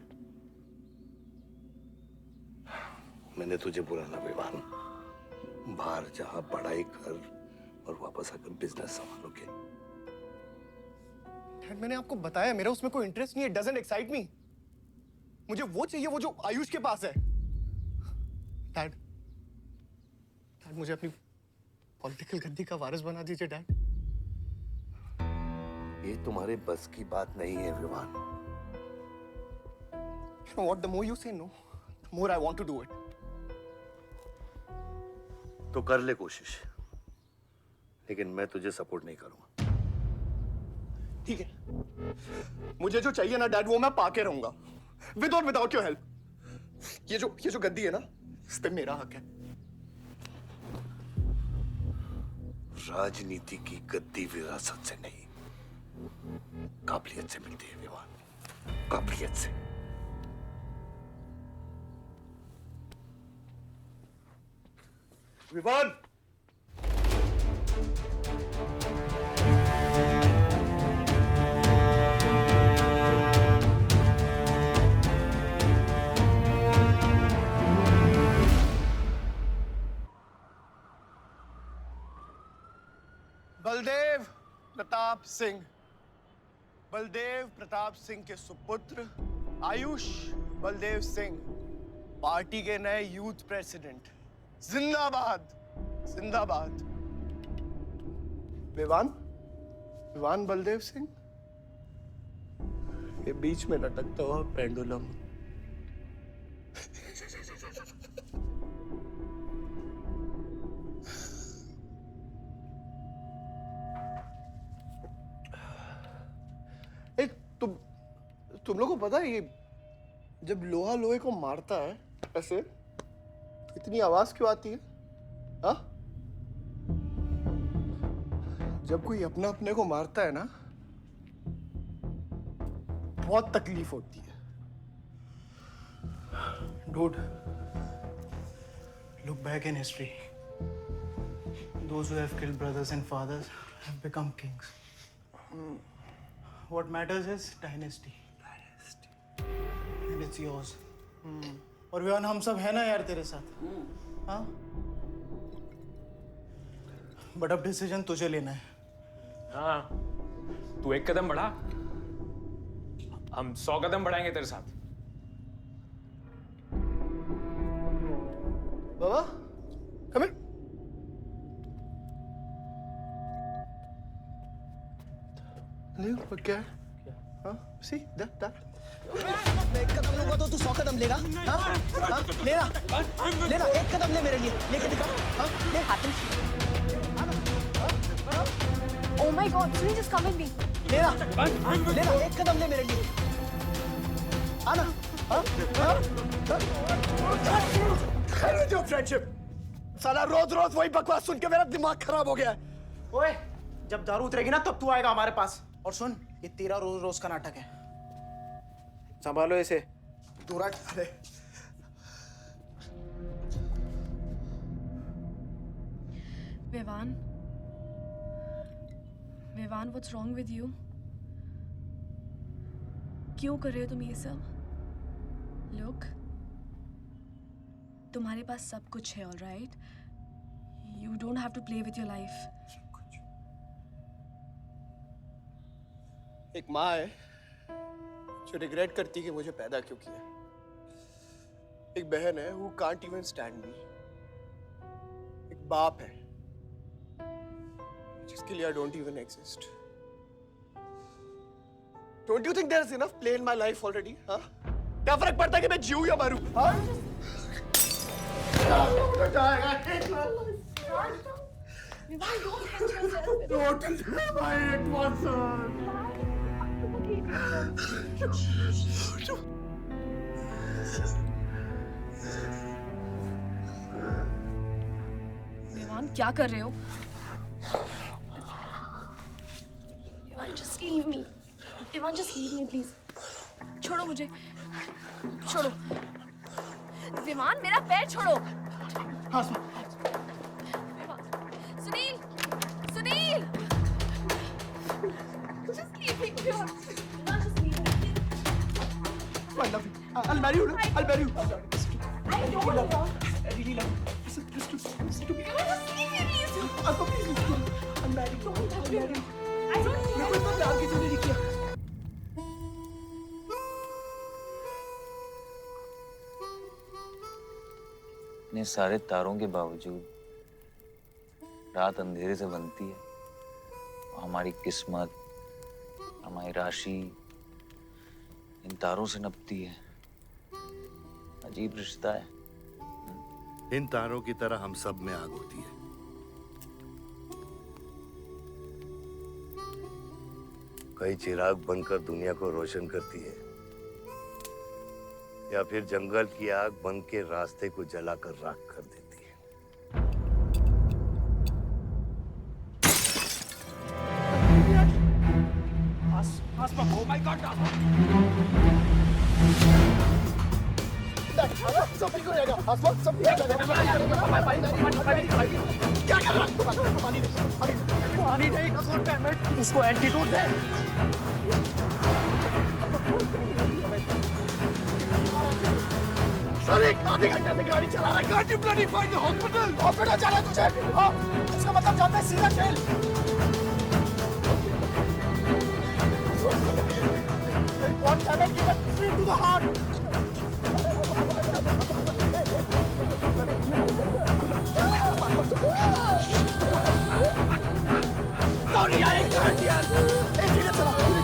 मैंने तुझे बोला ना विवान, बाहर जहां पढ़ाई कर और वापस आकर बिजनेस संभालोगे। डैड, मैंने आपको बताया मेरा उसमें कोई इंटरेस्ट नहीं है। Doesn't excite me. मुझे वो चाहिए वो जो आयुष के पास है। डैड, मुझे अपनी पॉलिटिकल गद्दी का वारिस बना दीजिए डैड। ये तुम्हारे बस की बात नहीं है Vivaan. You know what? The more you say no, the more I want to do it. तो कर ले कोशिश, लेकिन मैं तुझे सपोर्ट नहीं करूंगा। ठीक है, मुझे जो चाहिए ना डैड वो मैं पाके रहूंगा, विद और विदाउट योर हेल्प। ये जो गद्दी है ना, इस पे मेरा हक है। राजनीति की गद्दी विरासत से नहीं, काबिलियत से मिलती है विवान, काबिलियत से। विवान, बलदेव प्रताप सिंह, बलदेव प्रताप सिंह के सुपुत्र आयुष बलदेव सिंह पार्टी के नए यूथ प्रेसिडेंट। जिंदाबाद, जिंदाबाद। विवान बलदेव सिंह, ये बीच में लटकता हुआ पेंडुलम। तुम लोगों को पता है ये जब लोहा लोहे को मारता है ऐसे इतनी आवाज क्यों आती है? हाँ? जब कोई अपना अपने को मारता है ना, बहुत तकलीफ होती है। Dude, look back in history. Those who have killed brothers and fathers have become kings. What matters is dynasty. And it's yours. और विवान हम सब है ना यार तेरे साथ, हाँ? बट अब डिसीजन तुझे लेना है। हाँ, तू एक कदम बढ़ा, हम 100 कदम बढ़ाएंगे तेरे साथ। बाबा, come here. देखो क्या है? हाँ, see that. मैं एक कदम लूंगा तो तू 100 कदम लेगा? हाँ? लेना, एक कदम ले मेरे लिए, लेके दिखा। हाँ, ले हाथ में। Oh my God, Sunil, just come with me. लेना, एक कदम ले मेरे लिए। आना, हाँ? जो फ्रेंडशिप, साला रोज वही बकवास सुन के मेरा दिमाग खराब हो गया है। ओए, जब दारू उतरेगी ना तब तू आएगा हमारे पास। और सुन, ये तेरा रोज का नाटक है, संभालो इसे। दूरा अरे Vivaan, what's wrong with you? क्यों कर रहे हो तुम ये सब? Look, तुम्हारे पास सब कुछ है, all right? You don't have to play with your life. एक माँ है जो रिग्रेट करती कि मुझे पैदा क्यों किया। एक बहन है who can't even stand me. एक बाप है जिसके लिए I don't even exist. Don't you think there's enough play in my life already? हाँ? क्या फर्क पड़ता है कि मैं जीऊँ या मरूँ? हाँ? विवान, क्या कर रहे हो? Vivan, just leave me. Vivan, just leave me, please. छोड़ो मुझे, छोड़ो। विमान, मेरा पैर छोड़ो। हाँ, Sunil, Sunil, just leave me. Vivan, just leave me. I'll marry you. I'll marry you. I really love. Listen to me. Alpha, please listen. I'll marry you. I don't think मेरे को इतना प्यार किसी ने नहीं किया. इतने सारे तारों के बावजूद रात अंधेरे से बनती है, हमारी किस्मत, हमारी राशि इन तारों से नपती है। अजीब रिश्ता है। इन तारों की तरह हम सब में आग होती है। कई चिराग बनकर दुनिया को रोशन करती है, या फिर जंगल की आग बन के रास्ते को जलाकर राख कर देती है। Oh my God! सब ठीक हो जाएगा। सब ठीक हो जाएगा। क्या कर रहा है? पानी नहीं, उसको एंटीडोट दे। सर एक आधे घंटे से गाड़ी चला रहा है। Can't you bloody find the hospital? Hospital जाना है तुझे? हाँ, इसका मतलब जाता है सीधा jail. One cannot give it straight to the heart. Sorry, I can't hear. धीरे चला, धीरे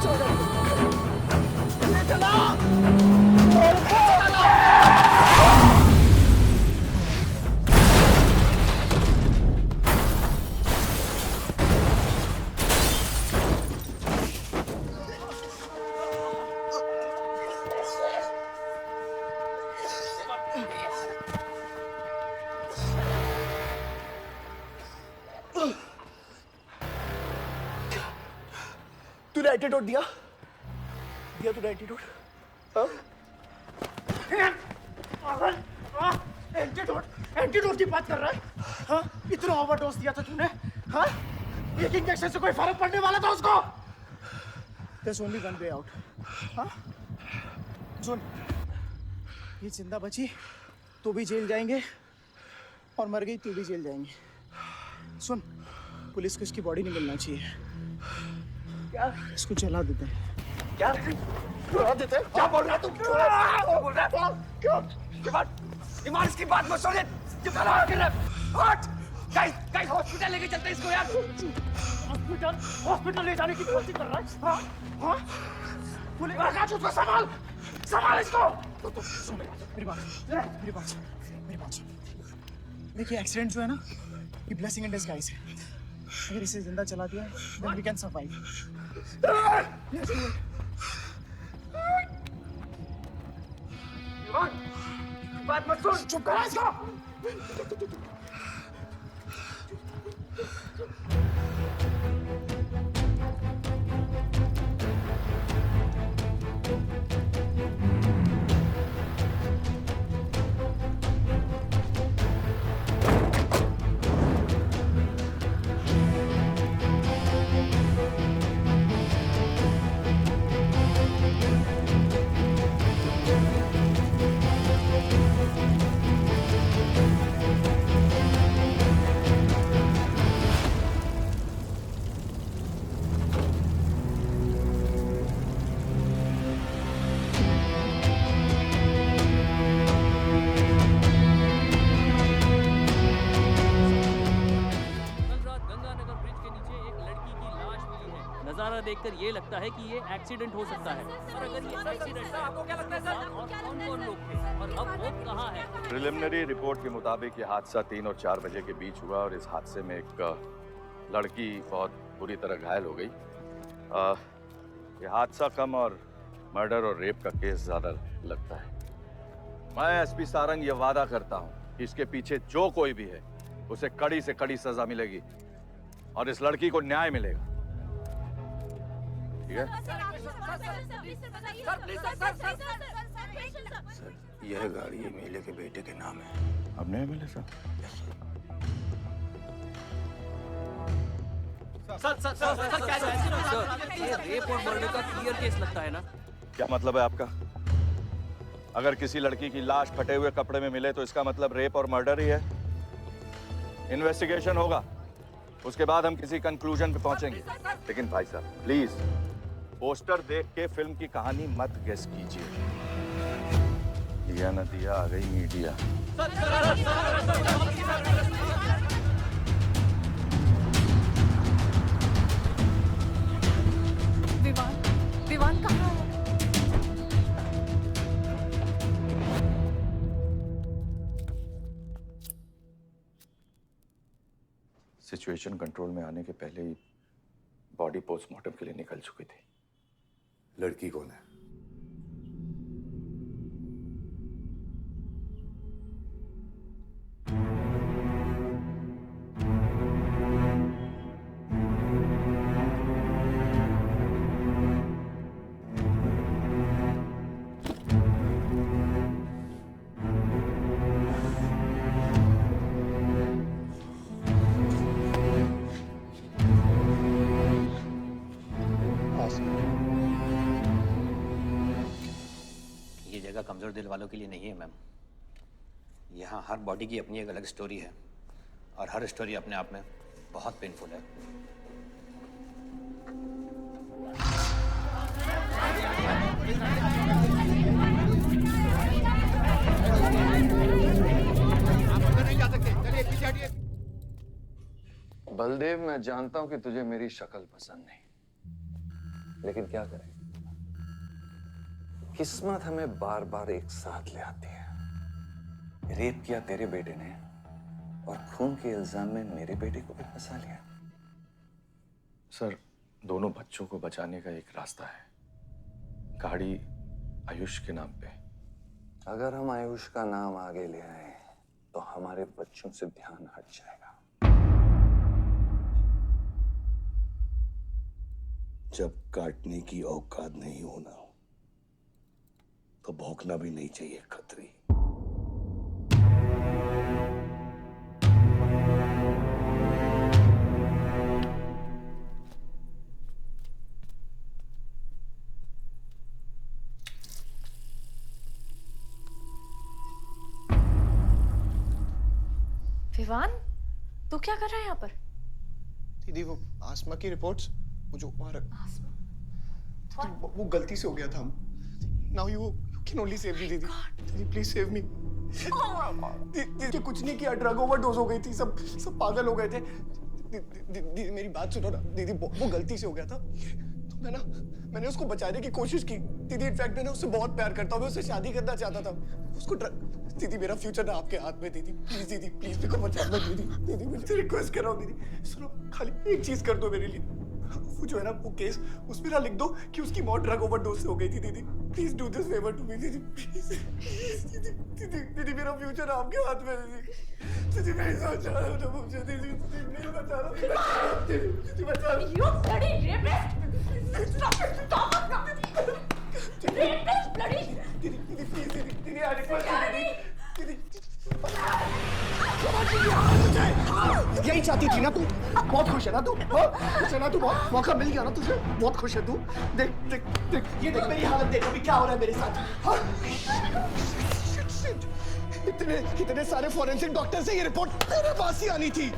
चला। तूने एंटीडोट दिया तूने एंटीडोट? एंटीडोट की बात कर रहा है? हाँ, इतना ओवरडोज दिया था तूने? हाँ, एक इंजेक्शन से कोई फर्क पड़ने वाला था उसको? There's only one way out. हाँ, सुन, ये जिंदा बची तो भी जेल जाएंगे और मर गई तो भी जेल जाएंगे। सुन, पुलिस को इसकी बॉडी नहीं मिलना चाहिए। क्या? इसको जला देते हैं। क्या? जला देते हैं? क्या बोल रहा है तू? क्या बोल रहा है? क्यों? ईमान इसकी बात मत सुन। जला के रख। हट! गाइस हॉस्पिटल लेके चलते हैं इसको यार। हॉस्पिटल ले जाने की कोशिश कर रहा है। हाँ? हाँ? पुलिस का उसको संभाल इसको। तो सुन मेरी बात। देखिए एक्सीडेंट जो है ना, ये ब्लेसिंग इन डिस्गाइज है। अगर इसे जिंदा चला दिया, then we can survive. बात मत सुन, चुप करा इसको। नजारा देखकर ये लगता है कि ये एक्सीडेंट हो सकता है। और अगर ये एक्सीडेंट है, आपको क्या लगता है सर? और कौन-कौन लोग थे और अब वो कहाँ है? प्रिलिमिनरी रिपोर्ट के मुताबिक ये हादसा 3 और 4 बजे के बीच हुआ और इस हादसे में एक लड़की बहुत बुरी तरह घायल हो गई। ये हादसा कम और मर्डर और रेप का केस ज्यादा लगता है। मैं एसपी सारंग ये वादा करता हूँ कि इसके पीछे जो कोई भी है उसे कड़ी से कड़ी सजा मिलेगी और इस लड़की को न्याय मिलेगा। ठीक है? सर, यह गाड़ी एमएलए के बेटे के नाम है। अपने एमएलए साहब? सर ये रेप और मर्डर का क्लियर केस लगता है ना? क्या मतलब है आपका? अगर किसी लड़की की लाश फटे हुए कपड़े में मिले तो इसका मतलब रेप और मर्डर ही है। इन्वेस्टिगेशन होगा, उसके बाद हम किसी कंक्लूजन पे पहुंचेंगे। लेकिन भाई साहब प्लीज पोस्टर देख के फिल्म की कहानी मत गेस कीजिए। दिया न दिया आ गई मीडिया। विवान, विवान कहाँ है? सिचुएशन कंट्रोल में आने के पहले ही बॉडी पोस्टमार्टम के लिए निकल चुकी थी। लड़की कौन है? ये जगह कमजोर दिल वालों के लिए नहीं है मैम। यहाँ हर बॉडी की अपनी एक अलग स्टोरी है और हर स्टोरी अपने आप में बहुत पेनफुल है। बलदेव, मैं जानता हूं कि तुझे मेरी शक्ल पसंद नहीं, लेकिन क्या करें, किस्मत हमें बार बार एक साथ ले आती है। रेप किया तेरे बेटे ने और खून के इल्जाम में मेरे बेटे को भी फंसा लिया। सर, दोनों बच्चों को बचाने का एक रास्ता है, गाड़ी आयुष के नाम पे। अगर हम आयुष का नाम आगे ले आए तो हमारे बच्चों से ध्यान हट जाएगा। जब काटने की औकात नहीं होना तो भौंकना भी नहीं चाहिए खतरी। विवान, तू क्या कर रहा है यहाँ पर? दीदी वो आसमा की रिपोर्ट्स, वो जो वहाँ वो गलती से हो गया था। Now you can only save me दीदी। दीदी प्लीज सेव मी। दीदी कुछ नहीं किया, ड्रग ओवरडोज हो गई थी, सब पागल हो गए थे। दीदी मेरी बात सुनो ना दीदी, वो गलती से हो गया था तो मैंने उसको बचाने की कोशिश की दीदी। इनफैक्ट मैंने उससे बहुत प्यार करता हूँ, मैं उससे शादी करना चाहता था। उसको दीदी मेरा फ्यूचर ना आपके हाथ में दीदी, प्लीज मेरे को बचा लो दीदी। दीदी मुझे रिक्वेस्ट कर रहा हूँ दीदी, सुनो खाली एक चीज कर दो मेरे लिए। वो जो है ना वो केस, उसमें ना लिख दो कि उसकी मौत ड्रग ओवरडोज से हो गई थी दीदी। Please do this favour to me दीदी, प्लीज। दीदी मेरा फ्यूचर आपके हाथ में दीदी। दीदी मेरी सोच रहा है मुझे दीदी, प्लीज बचा लो दीदी, बचा लो। You bloody rapist! Stop it! Stop it! Rapist, bloody! दीदी प्लीज दीदी आई रिक्वेस्ट दीदी। यही चाहती थी ना तू? बहुत खुश है ना तू? खुश है ना तू? बहुत मौका मिल गया ना तुझे? बहुत खुश है तू? देख देख देख, ये देख मेरी हालत, देख अभी क्या हो रहा है मेरे साथ। इतने सारे फॉरेंसिक डॉक्टर से ये रिपोर्ट तेरे पास ही आनी थी।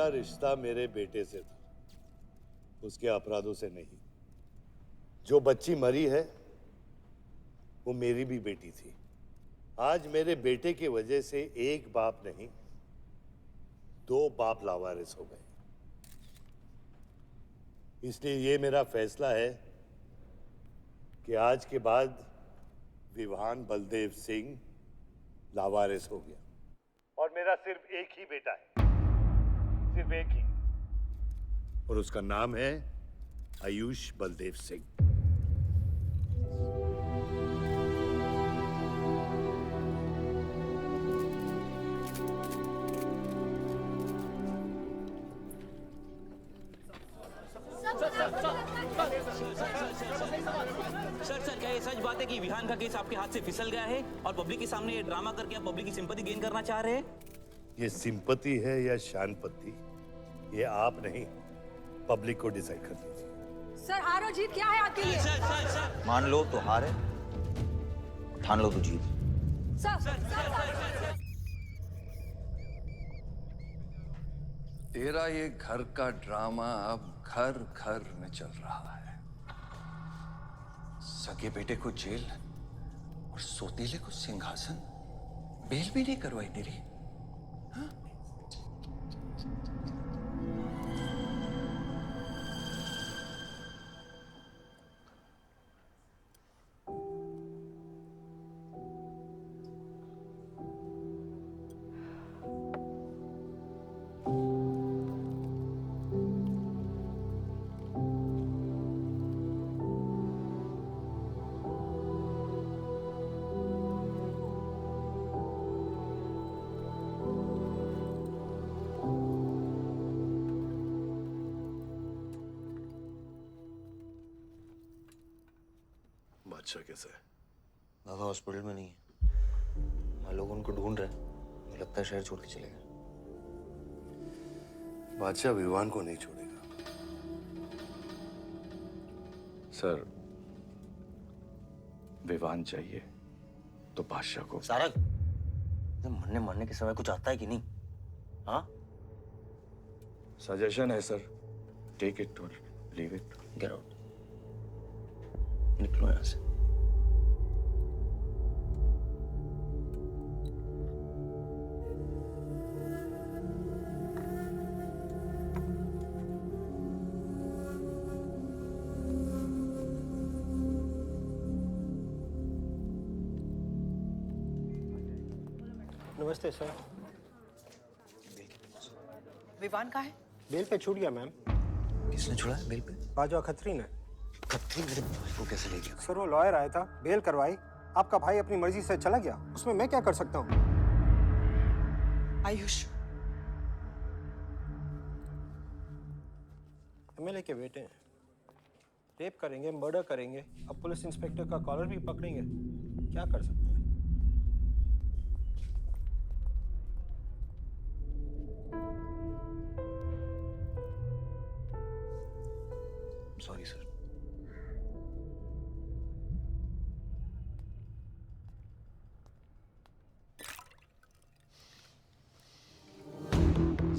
मेरा रिश्ता मेरे बेटे से था, उसके अपराधों से नहीं। जो बच्ची मरी है वो मेरी भी बेटी थी। आज मेरे बेटे की वजह से एक बाप नहीं, 2 बाप लावारिस हो गए। इसलिए ये मेरा फैसला है कि आज के बाद विवान बलदेव सिंह लावारिस हो गया और मेरा सिर्फ एक ही बेटा है, सिर्फ एक ही, और उसका नाम है आयुष बलदेव सिंह। सर क्या ये सच बात है कि विहान का केस आपके हाथ से फिसल गया है और पब्लिक के सामने ये ड्रामा करके आप पब्लिक की सिंपैथी गेन करना चाह रहे हैं? ये सिंपैथी है या शानपत्ती, ये आप नहीं, पब्लिक को डिसाइड कर दीजिए। सर हार और जीत क्या है आपके लिए? मान लो तो हार है, ठान लो तो जीत। तेरा ये घर का ड्रामा अब घर घर में चल रहा है। सगे बेटे को जेल और सोतीले को सिंहासन, बेल भी नहीं करवाई तेरी। हाँ? बादशाह कैसा है? बाबा हॉस्पिटल में नहीं है, वहाँ लोग उनको ढूंढ रहे हैं। मुझे लगता है शहर छोड़ के चले गए। बादशाह विवान को नहीं छोड़ेगा। सर, विवान चाहिए तो बादशाह को। सारंग, मरने के समय कुछ आता है कि नहीं? हाँ? सजेशन है सर, टेक इट और लीव इट। गेट आउट, निकलो यहाँ से। नमस्ते सर। विवान कहाँ है? बेल पे छूट गया मैम। किसने छुड़ा है बेल पे? बाजवा खत्री ने। खत्री मेरे भाई को कैसे ले गया? सर वो लॉयर आया था, बेल करवाई, आपका भाई अपनी मर्जी से चला गया, उसमें मैं क्या कर सकता हूँ? आयुष एमएलए के बेटे हैं, रेप करेंगे, मर्डर करेंगे, अब पुलिस इंस्पेक्टर का कॉलर भी पकड़ेंगे, क्या कर सकते हैं? Sorry sir.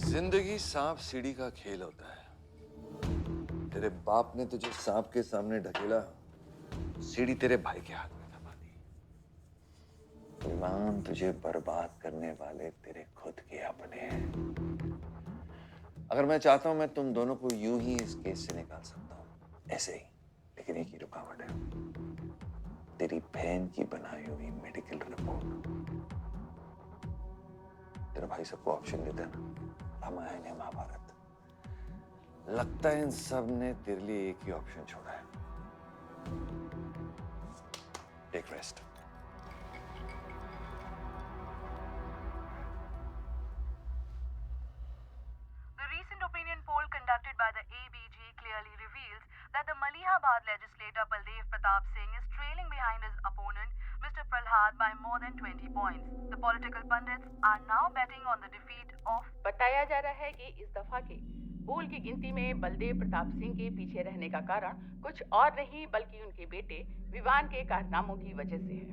जिंदगी सांप सीढ़ी का खेल होता है। तेरे बाप ने तुझे सांप के सामने ढकेला, सीढ़ी तेरे भाई के हाथ में दबा दी। विमान तुझे बर्बाद करने वाले तेरे खुद के अपने हैं। अगर मैं चाहता हूं मैं तुम दोनों को यूं ही इस केस से निकाल सकता हूं, ऐसे ही, लेकिन एक ही रुकावट है, तेरी बहन की बनाई हुई मेडिकल रिपोर्ट। तेरा भाई सबको ऑप्शन देता है ना, रामायण या महाभारत। लगता है इन सब ने तेरे लिए एक ही ऑप्शन छोड़ा है, take rest. The recent opinion poll conducted by the ABG clearly reveals that the Malihabad legislator Baldev Pratap Singh is trailing behind his opponent, Mr. Prahlad, by more than 20 points. The political pundits are now betting on the defeat of. बताया जा रहा है कि इस दफा के पोल की गिनती में बलदेव प्रताप सिंह के पीछे रहने का कारण कुछ और नहीं बल्कि उनके बेटे विवान के कारनामों की वजह से है।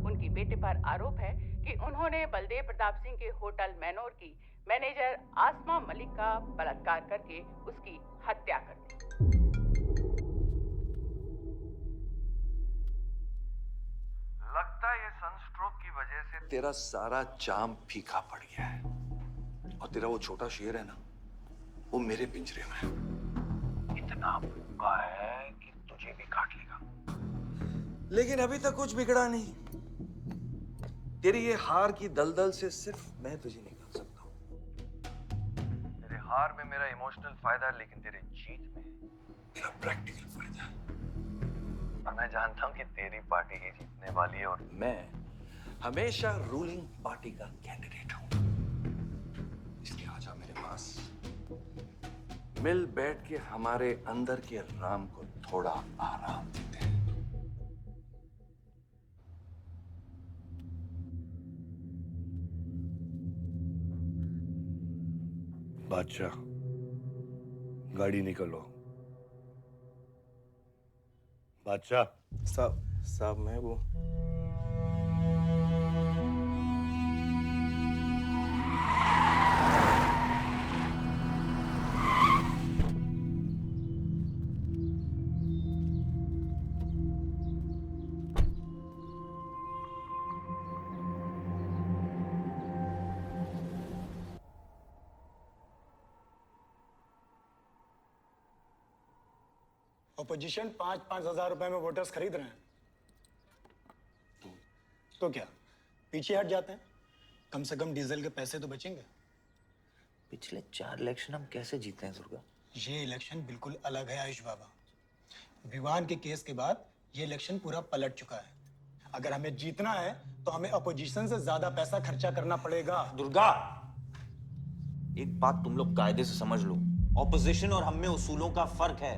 उनके बेटे पर आरोप है कि उन्होंने बलदेव प्रताप सिंह के होटल मैनोर की मैनेजर आसमा मलिक का बलात्कार करके उसकी हत्या कर दी। लगता है ये सनस्ट्रोक की वजह से तेरा सारा जाम फीका पड़ गया है और तेरा वो छोटा शेर है ना, वो मेरे पिंजरे में है। इतना भूखा है कि तुझे भी काट लेगा। लेकिन अभी तक कुछ बिगड़ा नहीं। तेरी ये हार की दलदल से सिर्फ मैं तुझे निकाल सकता हूँ। तेरे हार में मेरा इमोशनल फायदा है, लेकिन तेरे जीत में मेरा प्रैक्टिकल फायदा है। और मैं जानता हूँ कि तेरी पार्टी ही जीतने वाली है और मैं हमेशा रूलिंग पार्टी का कैंडिडेट हूँ। इसलिए आजा मेरे पास, मिल बैठ के हमारे अंदर के राम को थोड़ा आराम देते हैं। बादशाह, गाड़ी निकलो। बादशाह साहब मैं वो अपोजिशन 5-5 हजार रुपए में वोटर्स खरीद रहे हैं, तो क्या पीछे हट जाते हैं? कम से कम डीजल के पैसे तो बचेंगे। पिछले 4 इलेक्शन हम कैसे जीते हैं दुर्गा? ये इलेक्शन बिल्कुल अलग है आयुष बाबा। विवान के केस के बाद ये इलेक्शन पूरा पलट चुका है। अगर हमें जीतना है तो हमें अपोजिशन से ज्यादा पैसा खर्चा करना पड़ेगा। दुर्गा, एक बात तुम लोग कायदे से समझ लो, ऑपोजिशन और हम में उसूलों का फर्क है।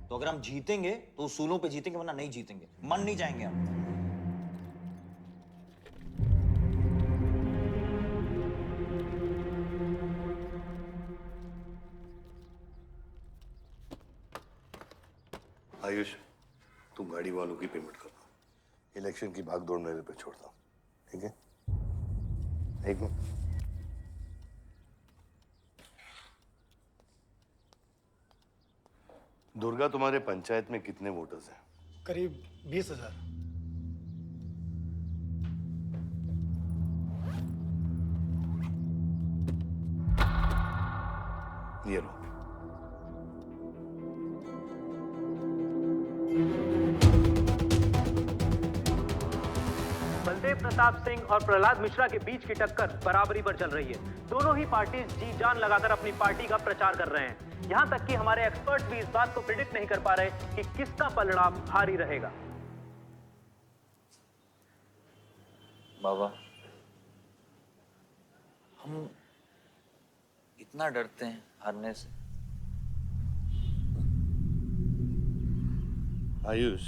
तो अगर हम जीतेंगे तो उसूलों पे जीतेंगे, वरना नहीं जीतेंगे, मन नहीं जाएंगे हम। आयुष, तुम गाड़ी वालों की पेमेंट कर दो। इलेक्शन की भागदौड़ मेरे पे छोड़ दो, ठीक है? एक मिनट। दुर्गा, तुम्हारे पंचायत में कितने वोटर्स हैं? करीब 20,000। ये लो। बलदेव प्रताप सिंह और प्रहलाद मिश्रा के बीच की टक्कर बराबरी पर चल रही है। दोनों ही पार्टी जी जान लगाकर अपनी पार्टी का प्रचार कर रहे हैं। यहां तक कि हमारे एक्सपर्ट्स भी इस बात को प्रिडिक्ट नहीं कर पा रहे कि किसका पलड़ा भारी रहेगा। बाबा, हम इतना डरते हैं हारने से। आयुष,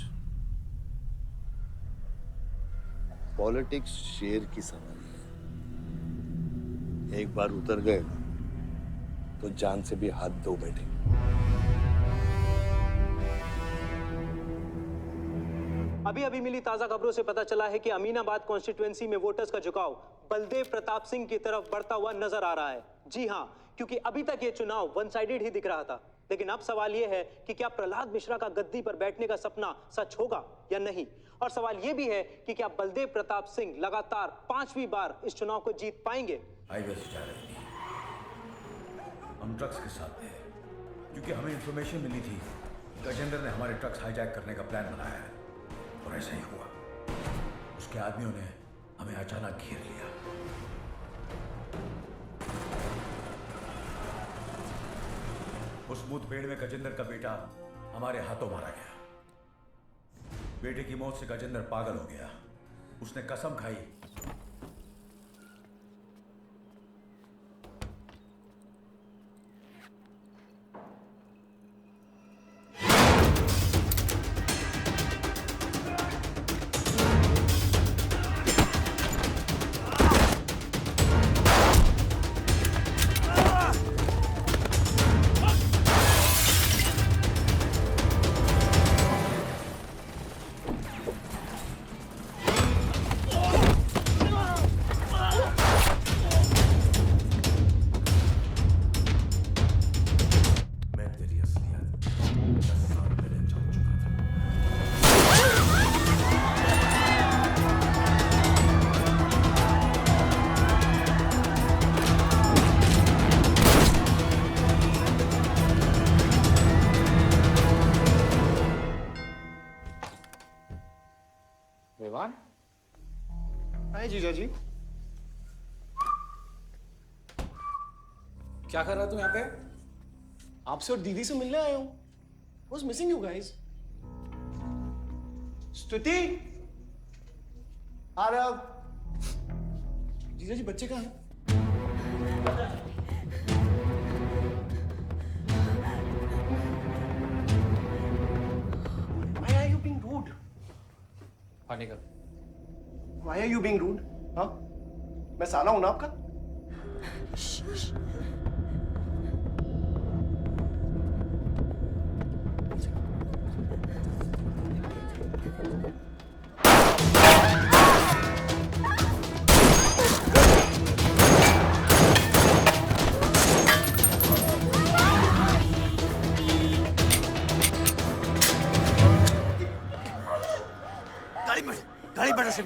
पॉलिटिक्स शेर की सवारी है। एक बार उतर गए ना तो जान से भी हाथ धो बैठे। अभी अभी मिली ताजा खबरों से पता चला है कि अमीनाबाद कॉन्स्टिट्यूएंसी में वोटर्स का झुकाव बलदेव प्रताप सिंह की तरफ बढ़ता हुआ नजर आ रहा है। जी हां, क्योंकि अभी तक ये चुनाव वन साइडेड ही दिख रहा था। लेकिन अब सवाल ये है कि क्या प्रहलाद मिश्रा का गद्दी पर बैठने का सपना सच होगा या नहीं। और सवाल ये भी है कि क्या बलदेव प्रताप सिंह लगातार 5वीं बार इस चुनाव को जीत पाएंगे। हाईवे से जा रहे थे, हम ट्रक्स के साथ थे, क्योंकि हमें इंफॉर्मेशन मिली थी गजेंद्र ने हमारे ट्रक्स हाईजैक करने का प्लान बनाया है। और ऐसा ही हुआ। उसके आदमियों ने हमें अचानक घेर लिया। उस मुठभेड़ में गजेंद्र का बेटा हमारे हाथों मारा गया। बेटे की मौत से गजेंद्र पागल हो गया। उसने कसम खाई हाय जीजा जी। क्या कर रहा तू यहाँ पे? आपसे और दीदी से मिलने आया हूँ। Was missing you guys. स्तुति, आ रहे अब। जीजा जी बच्चे कहाँ हैं? Why are you being rude? पानी का Why are you being rude? हाँ? मैं साला हूं ना आपका? गाड़ी बढ़ा से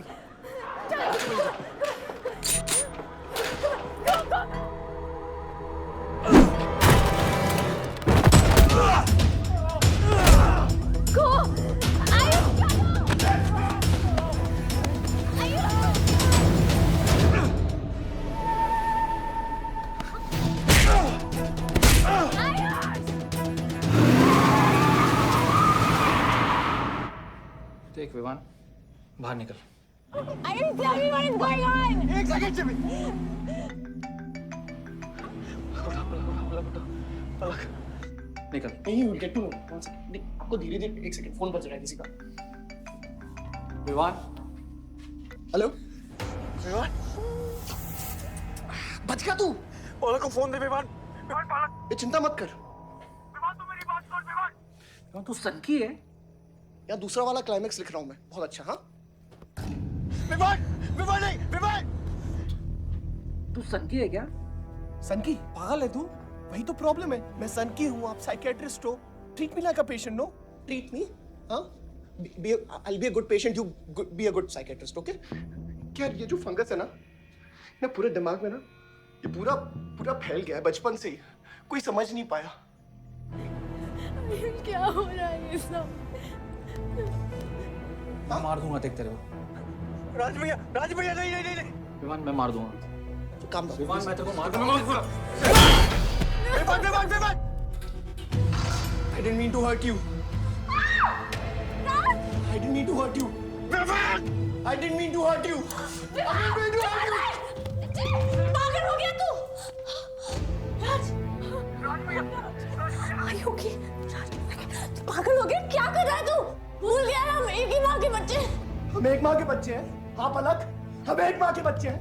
देख विवान, बाहर निकल। Ayush, tell me what is going on. एक सेकंड से भी। निकल। नहीं, we'll get to know. One second. नहीं, आपको धीरे-धीरे एक सेकंड फोन बज रहा है किसी का। विवान। हेलो? विवान? बच गया तू? पलक को फोन दे विवान। विवान पलक। ये चिंता मत कर। विवान तू मेरी बात सुन विवान। विवान तू सनकी है? या दूसरा वाला क्लाइमेक्स लिख रहा हूं मैं। बहुत अच्छा हाँ? विवान! विवान नहीं! विवान! तू सनकी है क्या? सनकी? पागल है तू? वही तो प्रॉब्लम है। मैं सनकी हूँ, आप साइकियाट्रिस्ट हो। Treat me like a patient, no? Treat me, हाँ? I'll be a good patient, you be a good psychiatrist, okay? क्या ये जो फंगस है ना पूरे दिमाग में ना, ये पूरा फैल गया है बचपन से ही। कोई समझ नहीं पाया। क्या हो रहा है ये सब? मैं मार दूंगा देख तेरे को। राज भैया नहीं। विवान मैं मार दूंगा। काम विवान मैं तेरे को मार दूंगा। Vivaan! I didn't mean to hurt you. I didn't mean to hurt you. I didn't mean to hurt you. पागल हो गया तू? राज Are you okay? तू पागल हो गया? क्या कर रहा है तू? भूल गया हम एक ही माँ के बच्चे। हम एक माँ के बच्चे हैं? हाँ पलक, हम एक माँ के बच्चे हैं।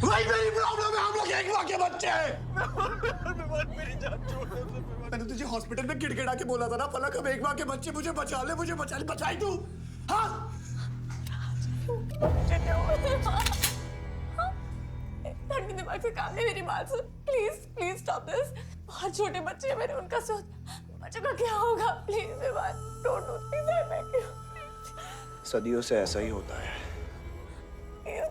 वही मेरी प्रॉब्लम है, हम लोग एक माँ के बच्चे हैं। मेरी जान छोड़ दे। मैंने तुझे हॉस्पिटल में गिड़गिड़ा के बोला था ना पलक, हम एक माँ के बच्चे, मुझे बचा ले, बचाई तू। हाँ? ठंडी दिमाग से काम नहीं, मेरी बात सुन। Please stop this. बहुत छोटे बच्चे हैं मेरे, उनका सोच बच्चों का क्या होगा? Please don't do this. I beg you. सदियों से ऐसा ही होता है।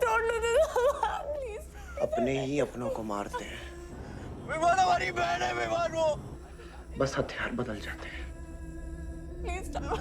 Don't do this please. अपने ही अपनों को मारते हैं। विवान हमारी बहन है, विवान वो। बस हथियार बदल जाते हैं। Please stop.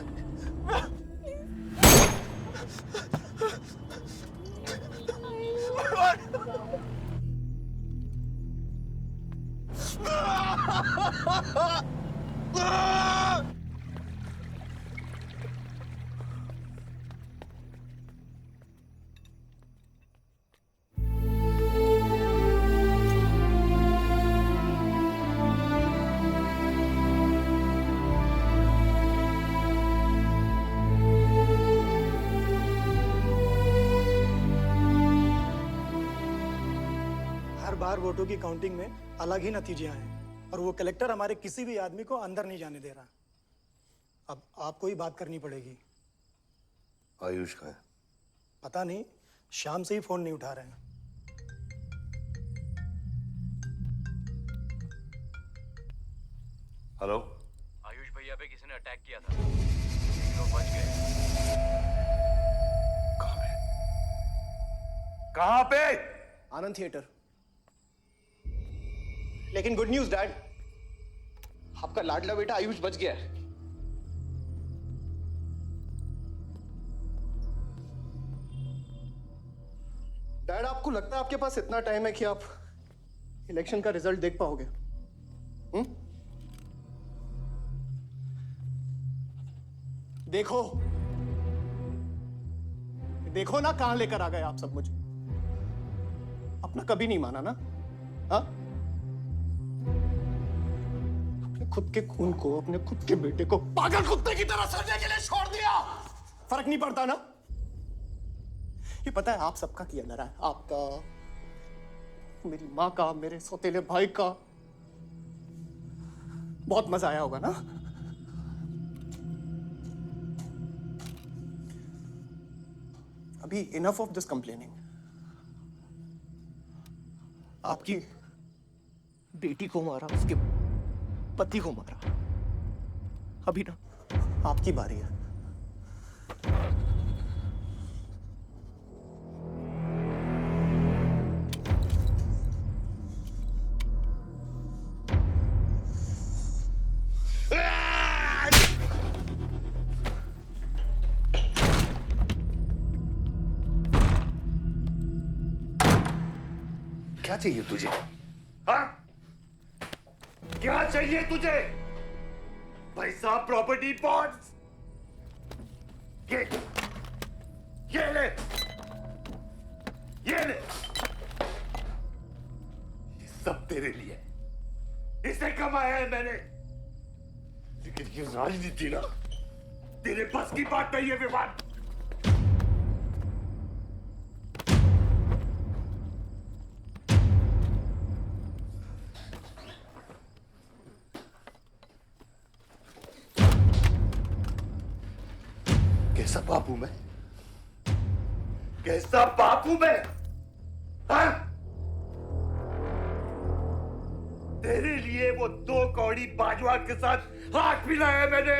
हर बार वोटों की काउंटिंग में अलग ही नतीजे आए और वो कलेक्टर हमारे किसी भी आदमी को अंदर नहीं जाने दे रहा। अब आपको ही बात करनी पड़ेगी। आयुष का है? पता नहीं, शाम से ही फोन नहीं उठा रहे हैं। हेलो, आयुष भैया पे किसी ने अटैक किया था, लोग बच गए। कहाँ पे? आनंद थिएटर। लेकिन गुड न्यूज डैड, आपका लाडला बेटा आयुष बच गया है। डैड, आपको लगता है आपके पास इतना टाइम है कि आप इलेक्शन का रिजल्ट देख पाओगे? देखो देखो ना, कहां लेकर आ गए आप सब मुझे। अपना कभी नहीं माना ना? हाँ, अपने खुद के खून को, अपने खुद के बेटे को पागल कुत्ते की तरह सड़ने के लिए छोड़ दिया। फर्क नहीं पड़ता ना? ये पता है आप सबका किया लड़ा है, आपका, मेरी माँ का, मेरे सौतेले भाई का। बहुत मजा आया होगा ना? अभी इनफ ऑफ दिस कंप्लेनिंग। आपकी बेटी को मारा, उसके पति को मारा, अभी ना आपकी बारी है। क्या चाहिए तुझे? हाँ? क्या चाहिए तुझे? पैसा, प्रॉपर्टी, बॉन्ड्स? ये ले, ये ले। ये सब तेरे लिए, इसे कमाया है मैंने। लेकिन ये राजनीति ना, तेरे बस की बात नहीं है विवाद। कैसा बाप हूं मैं? कैसा बाप हूं मैं? हाँ? तेरे लिए वो 2 कौड़ी बाजवा के साथ हाथ मिलाया मैंने।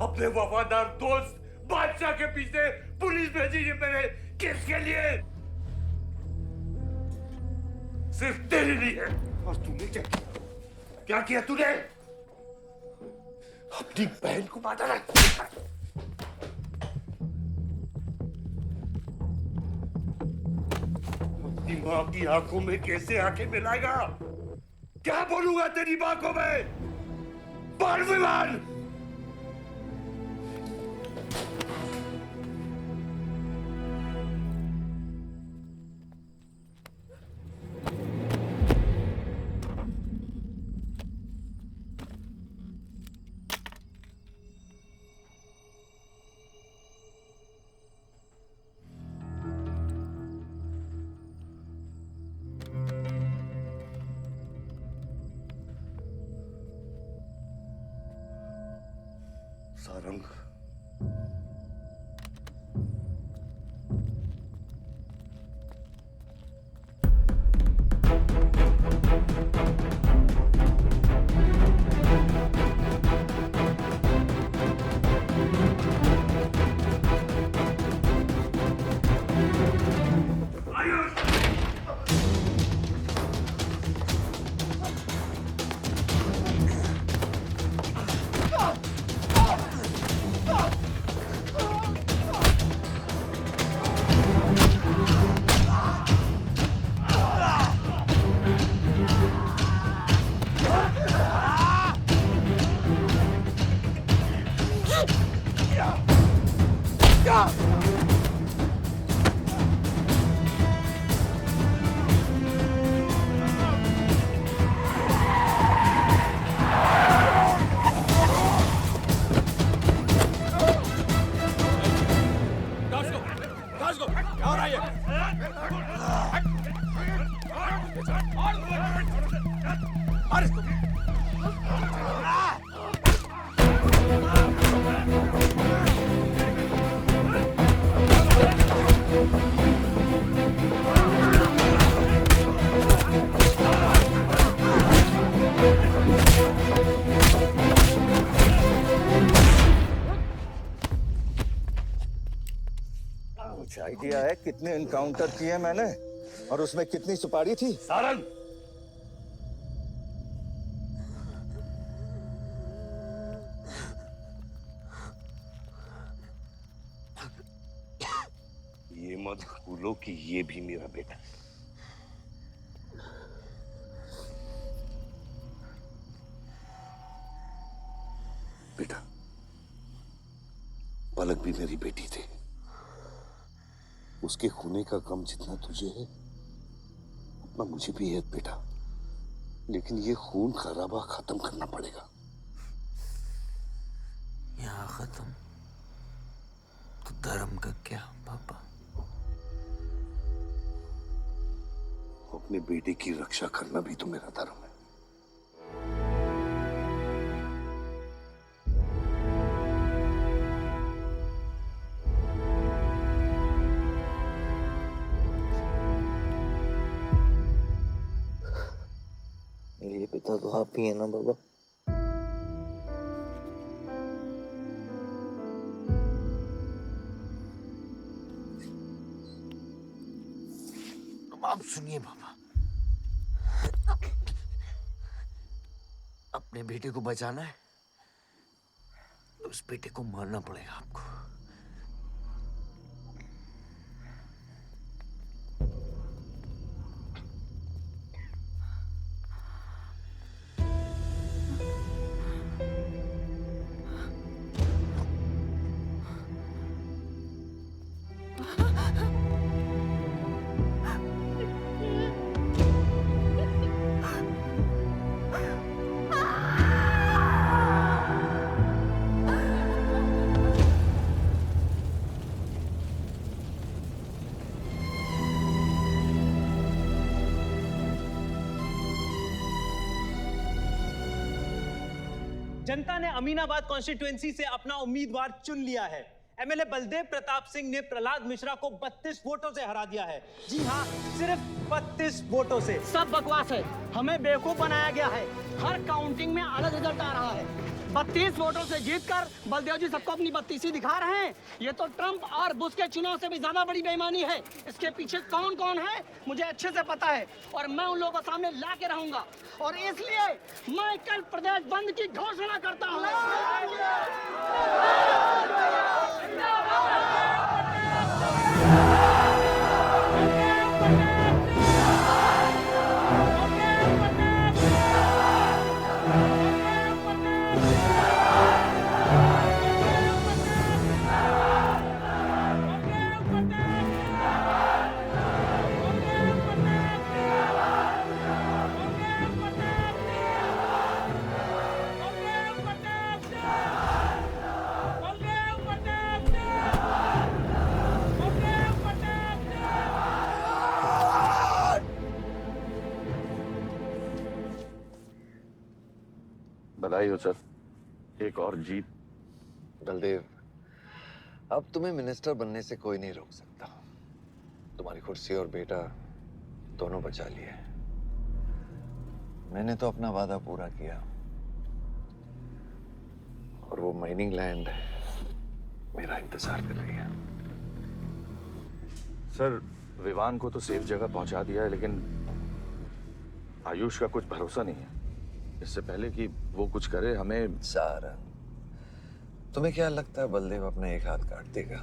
अपने वफादार दोस्त बादशाह के पीछे पुलिस भेजी है मैंने। किसके लिए? सिर्फ तेरे लिए। और तूने क्या किया तूने? अपनी बहन को मारा ना। अपनी मां की आंखों में कैसे आंखें मिलाएगा? क्या बोलूंगा तेरी मां को मैं? बोल विमान। सारंग, कुछ आइडिया है कितने एनकाउंटर किए मैंने और उसमें कितनी सुपारी थी? सारंग, मत भूलो कि ये भी मेरा बेटा है। बेटा, पलक भी मेरी बेटी थी। उसके खोने का गम जितना तुझे है उतना मुझे भी है बेटा, लेकिन ये खून खराबा खत्म करना पड़ेगा। यहाँ खत्म तो धर्म का क्या पापा? अपने बेटे की रक्षा करना भी तो मेरा धर्म है। मेरे लिए पिता तो आप ही है ना बाबा। अब सुनिए बाबा, अपने बेटे को बचाना है तो उस बेटे को मारना पड़ेगा आपको। जनता ने अमीनाबाद कॉन्स्टिट्यूएंसी से अपना उम्मीदवार चुन लिया है। एमएलए बलदेव प्रताप सिंह ने प्रहलाद मिश्रा को 32 वोटों से हरा दिया है। जी हाँ, सिर्फ 32 वोटों से। सब बकवास है, हमें बेवकूफ बनाया गया है। हर काउंटिंग में अलग रिजल्ट आ रहा है। 32 वोटों से जीतकर बलदेव जी सबको अपनी बत्तीसी दिखा रहे हैं। ये तो ट्रंप और बुश के चुनाव से भी ज्यादा बड़ी बेईमानी है। इसके पीछे कौन कौन है मुझे अच्छे से पता है और मैं उन लोगों के सामने ला के रहूंगा और इसलिए मैं कल प्रदेश बंद की घोषणा करता हूँ। बधाई हो सर, एक और जीत। बलदेव, अब तुम्हें मिनिस्टर बनने से कोई नहीं रोक सकता। तुम्हारी कुर्सी और बेटा दोनों बचा लिए। मैंने तो अपना वादा पूरा किया और वो माइनिंग लैंड मेरा इंतजार कर रही है। सर, विवान को तो सेफ जगह पहुंचा दिया है, लेकिन आयुष का कुछ भरोसा नहीं है। इससे पहले कि वो कुछ करे हमें। सारा, तुम्हें क्या लगता है बलदेव अपना एक हाथ काट देगा?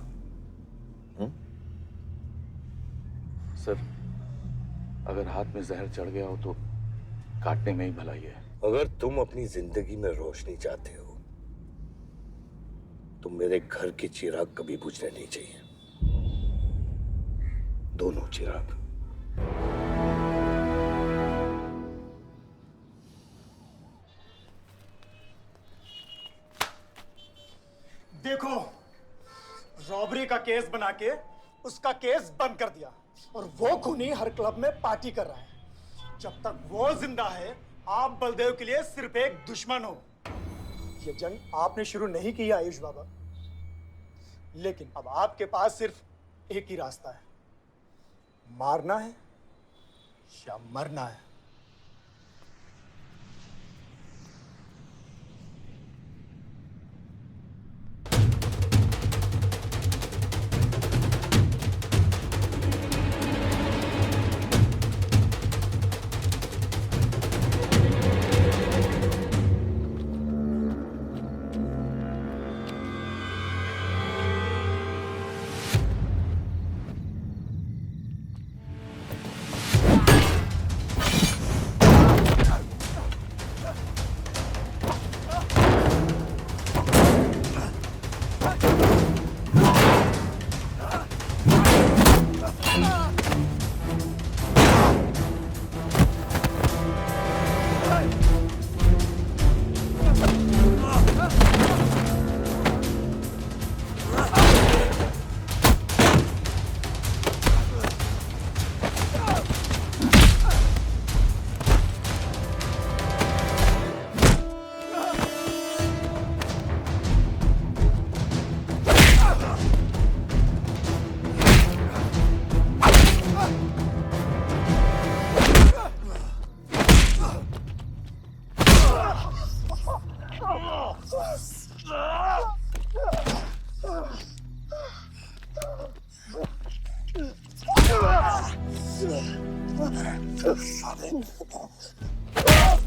सर, अगर हाथ में जहर चढ़ गया हो तो काटने में ही भलाई है। अगर तुम अपनी जिंदगी में रोशनी चाहते हो तो मेरे घर के चिराग कभी बुझने नहीं चाहिए। दोनों चिराग। देखो, रॉबरी का केस बना के उसका केस बंद कर दिया और वो खूनी हर क्लब में पार्टी कर रहा है। जब तक वो जिंदा है, आप बलदेव के लिए सिर्फ एक दुश्मन हो। ये जंग आपने शुरू नहीं की आयुष बाबा, लेकिन अब आपके पास सिर्फ एक ही रास्ता है, मारना है या मरना है।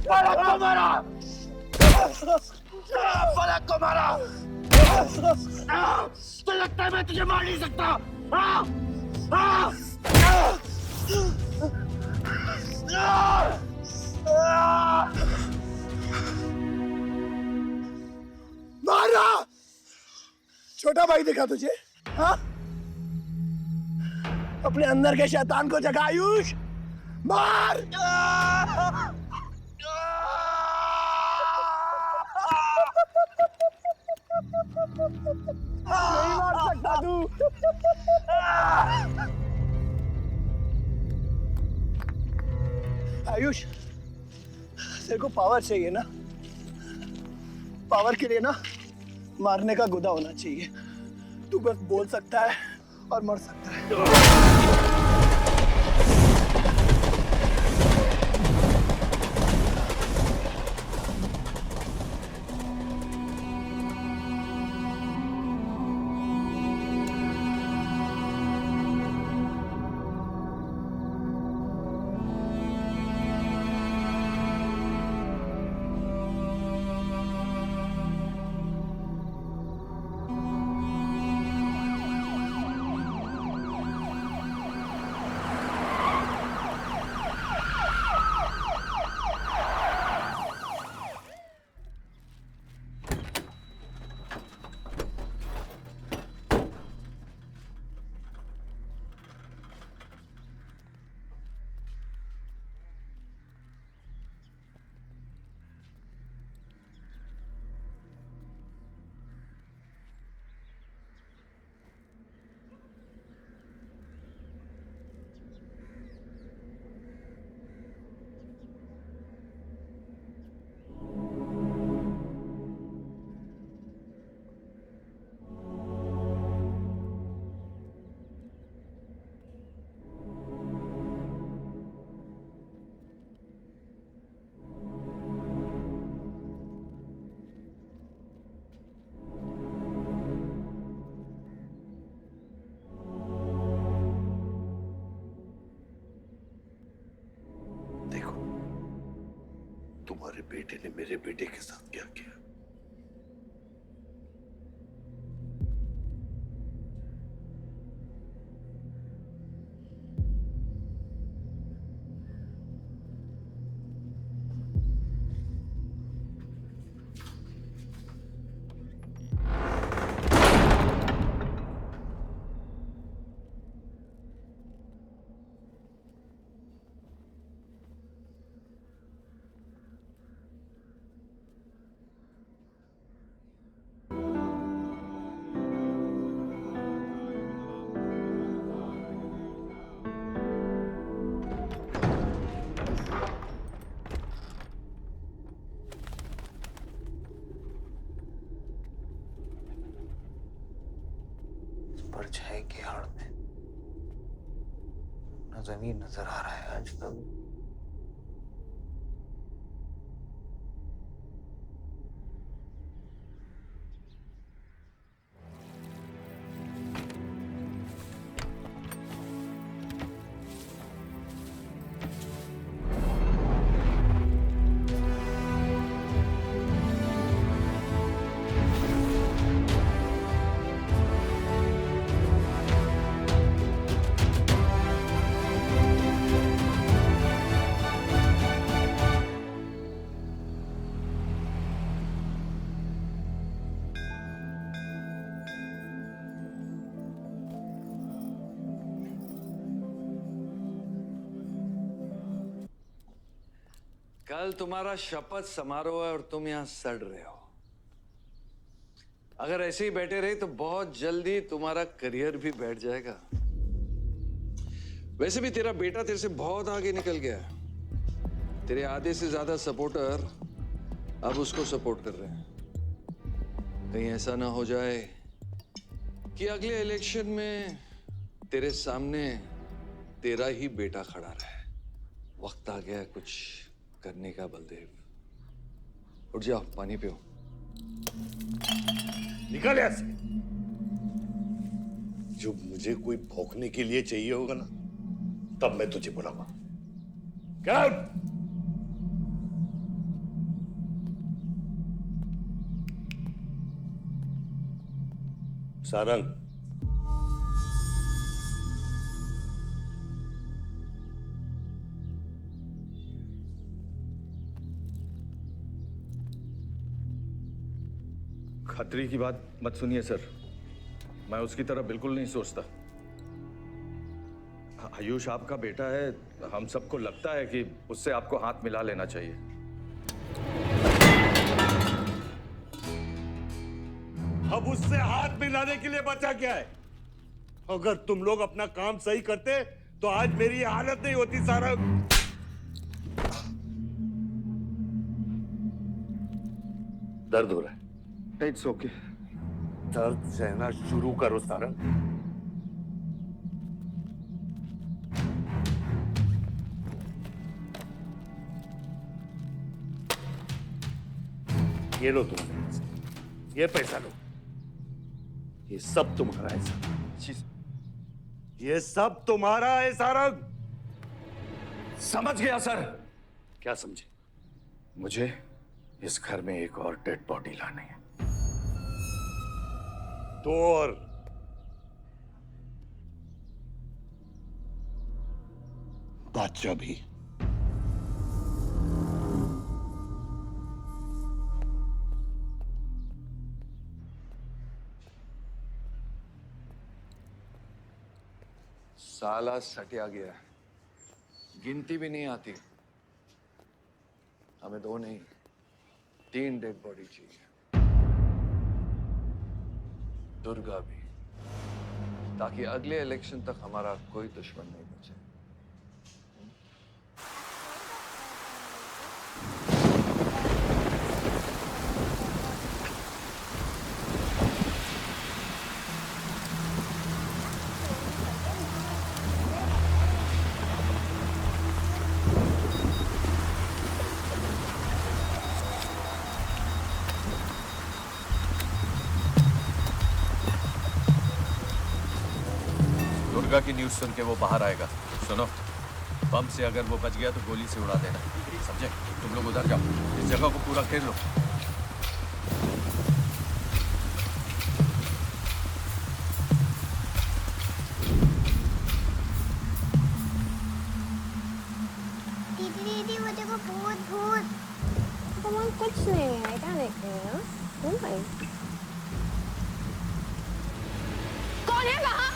फलक को मारा, फलक को मारा। तो लगता है मैं तुझे मार नहीं सकता। मारा। छोटा भाई दिखा तुझे? हाँ? अपने अंदर के शैतान को जगा आयुष, मार। नहीं मार सकता तू। आयुष, तेरे को पावर चाहिए ना? पावर के लिए ना मारने का गुदा होना चाहिए। तू बस बोल सकता है और मर सकता है। तुम्हारे बेटे ने मेरे बेटे के साथ क्या किया? परछाई की आड़ में न जमीन नजर आ रहा है आज तक। कल तुम्हारा शपथ समारोह है और तुम यहां सड़ रहे हो। अगर ऐसे ही बैठे रहे तो बहुत जल्दी तुम्हारा करियर भी बैठ जाएगा। वैसे भी तेरा बेटा तेरे से बहुत आगे निकल गया है। तेरे आधे से ज्यादा सपोर्टर अब उसको सपोर्ट कर रहे हैं। कहीं ऐसा ना हो जाए कि अगले इलेक्शन में तेरे सामने तेरा ही बेटा खड़ा रहे। वक्त आ गया है कुछ करने का बलदेव। उठ जाओ, पानी पियो। निकल यहाँ से। जो मुझे कोई भौंकने के लिए चाहिए होगा ना, तब मैं तुझे बुलाऊंगा। Get out! सारंग, खतरी की बात मत सुनिए सर, मैं उसकी तरह बिल्कुल नहीं सोचता। आयुष आपका बेटा है, हम सबको लगता है कि उससे आपको हाथ मिला लेना चाहिए। अब उससे हाथ मिलाने के लिए बचा क्या है? अगर तुम लोग अपना काम सही करते तो आज मेरी ये हालत नहीं होती। सारंग, दर्द हो रहा है? It's okay. दर्द सहना शुरू करो सारंग। ये लो तुम्हारे पैसे, ये पैसा लो, ये सब तुम्हारा है सारंग, ये सब तुम्हारा है सारंग। समझ गया सर। क्या समझे? मुझे इस घर में एक और डेड बॉडी लानी है। तो और बादशाह भी। साला सटिया गया है, गिनती भी नहीं आती। हमें 2 नहीं 3 डेड बॉडी चाहिए, दुर्गा भी, ताकि अगले इलेक्शन तक हमारा कोई दुश्मन नहीं बचे। दुर्गा की न्यूज़ सुन के वो बाहर आएगा। सुनो, बम से अगर वो बच गया तो गोली से उड़ा देना, समझे? तुम लोग उधर जाओ, इस जगह को पूरा घेर लो। दीदी वो देखो, भूत भूत। कमान, कुछ नहीं है, क्या देख रही है ना? कौन है वहाँ?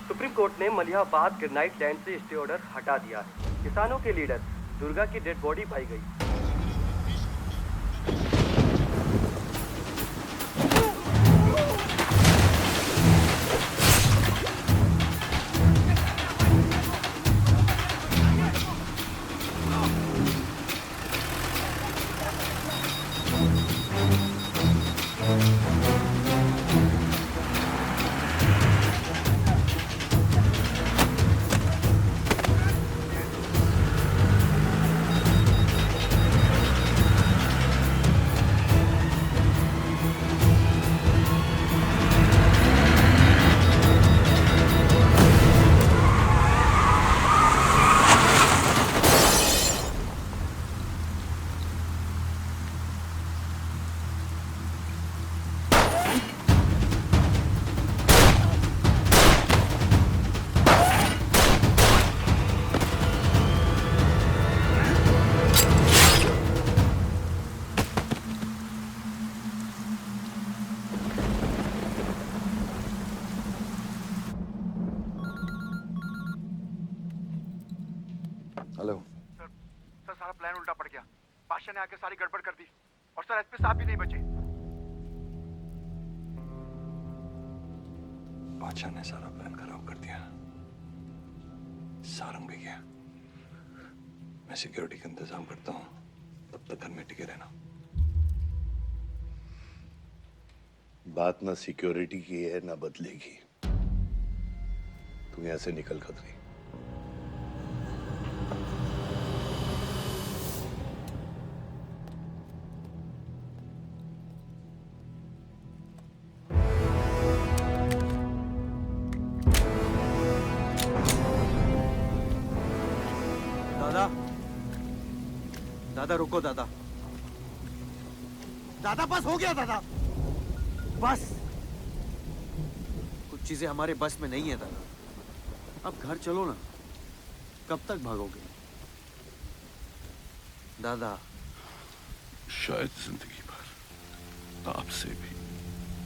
सुप्रीम कोर्ट ने मलिहाबाद ग्रेनाइट लैंड से स्टे ऑर्डर हटा दिया है। किसानों के लीडर दुर्गा की डेड बॉडी पाई गई। हेलो सर, सारा प्लान उल्टा पड़ गया। बादशाह ने आके सारी गड़बड़ कर दी और सर एसपी साहब भी नहीं बचे। बादशाह ने सारा प्लान खराब कर दिया। सारंग भी गया। मैं सिक्योरिटी का इंतजाम करता हूँ, तब तक घर में टिके रहना। बात ना सिक्योरिटी की है ना बदले की। तू यहां से निकल खतरी। दादा, दादा रुको दादा। दादा बस हो गया दादा, बस। कुछ चीजें हमारे बस में नहीं है दादा। अब घर चलो ना, कब तक भागोगे दादा? शायद जिंदगी भर आपसे भी,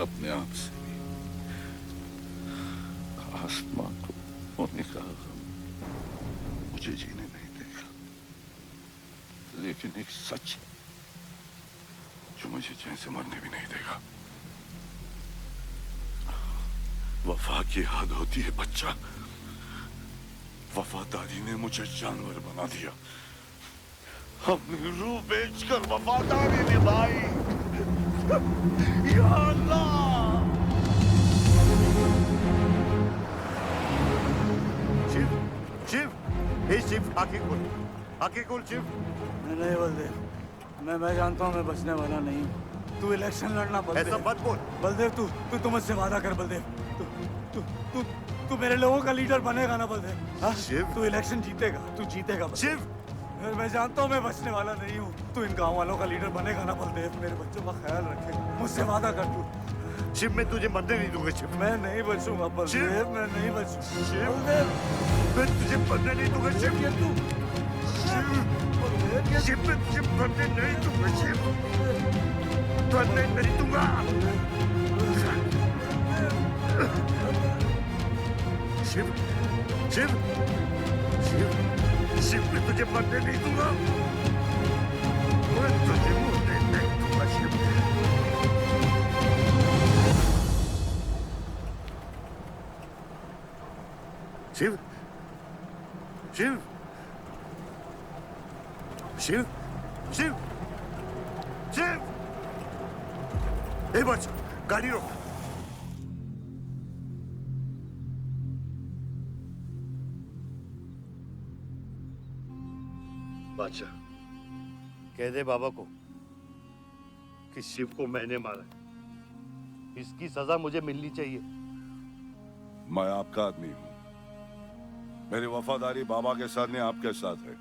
अपने आप से भी। आसमां को होने का गम मुझे जीने नहीं देगा, लेकिन एक सच जो मुझे चैन से मरने भी नहीं देगा। वफा की हद होती है बच्चा। वफादारी ने मुझे जानवर बना दिया। हमने रूह बेचकर वफादारी निभाई। या अल्लाह! शिव, शिव, हे शिव, आंखें खोल, आंखें खोल शिव। नहीं बलदेव, मैं जानता हूँ मैं बचने वाला नहीं हूँ। तू इलेक्शन लड़ना बलदेव। ऐसा मत बोल बलदेव। तू मुझसे वादा कर बलदेव। तू मेरे लोगों का लीडर बनेगा ना बलदेव? हाँ? शिव, तू इलेक्शन जीतेगा, तू जीतेगा शिव। मैं जानता हूँ मैं बचने वाला नहीं हूँ। तू इन गाँव वालों का लीडर बनेगा ना बलदेव? मेरे बच्चों का ख्याल रखेगा, मुझसे वादा कर तू। शिव, मैं तुझे मरने नहीं दूंगा शिव। मैं नहीं बचूंगा बलदेव, मैं नहीं बचूंगा शिव, बलदेव। मैं तुझे मरने नहीं दूंगा शिव। तू शिव, मैं तुझे मरने नहीं दूंगा शिव, मरने नहीं दूंगा। शिव, शिव, शिव, शिव, मैं तुझे मरने नहीं दूंगा। मैं तुझे मरने नहीं दूंगा शिव। शिव, शिव, शिव, शिव, शिव। ए बच, गाड़ी रोक। बादशाह, कह दे बाबा को कि शिव को मैंने मारा है। इसकी सजा मुझे मिलनी चाहिए। मैं आपका आदमी हूं। मेरी वफादारी बाबा के साथ नहीं, आपके साथ है।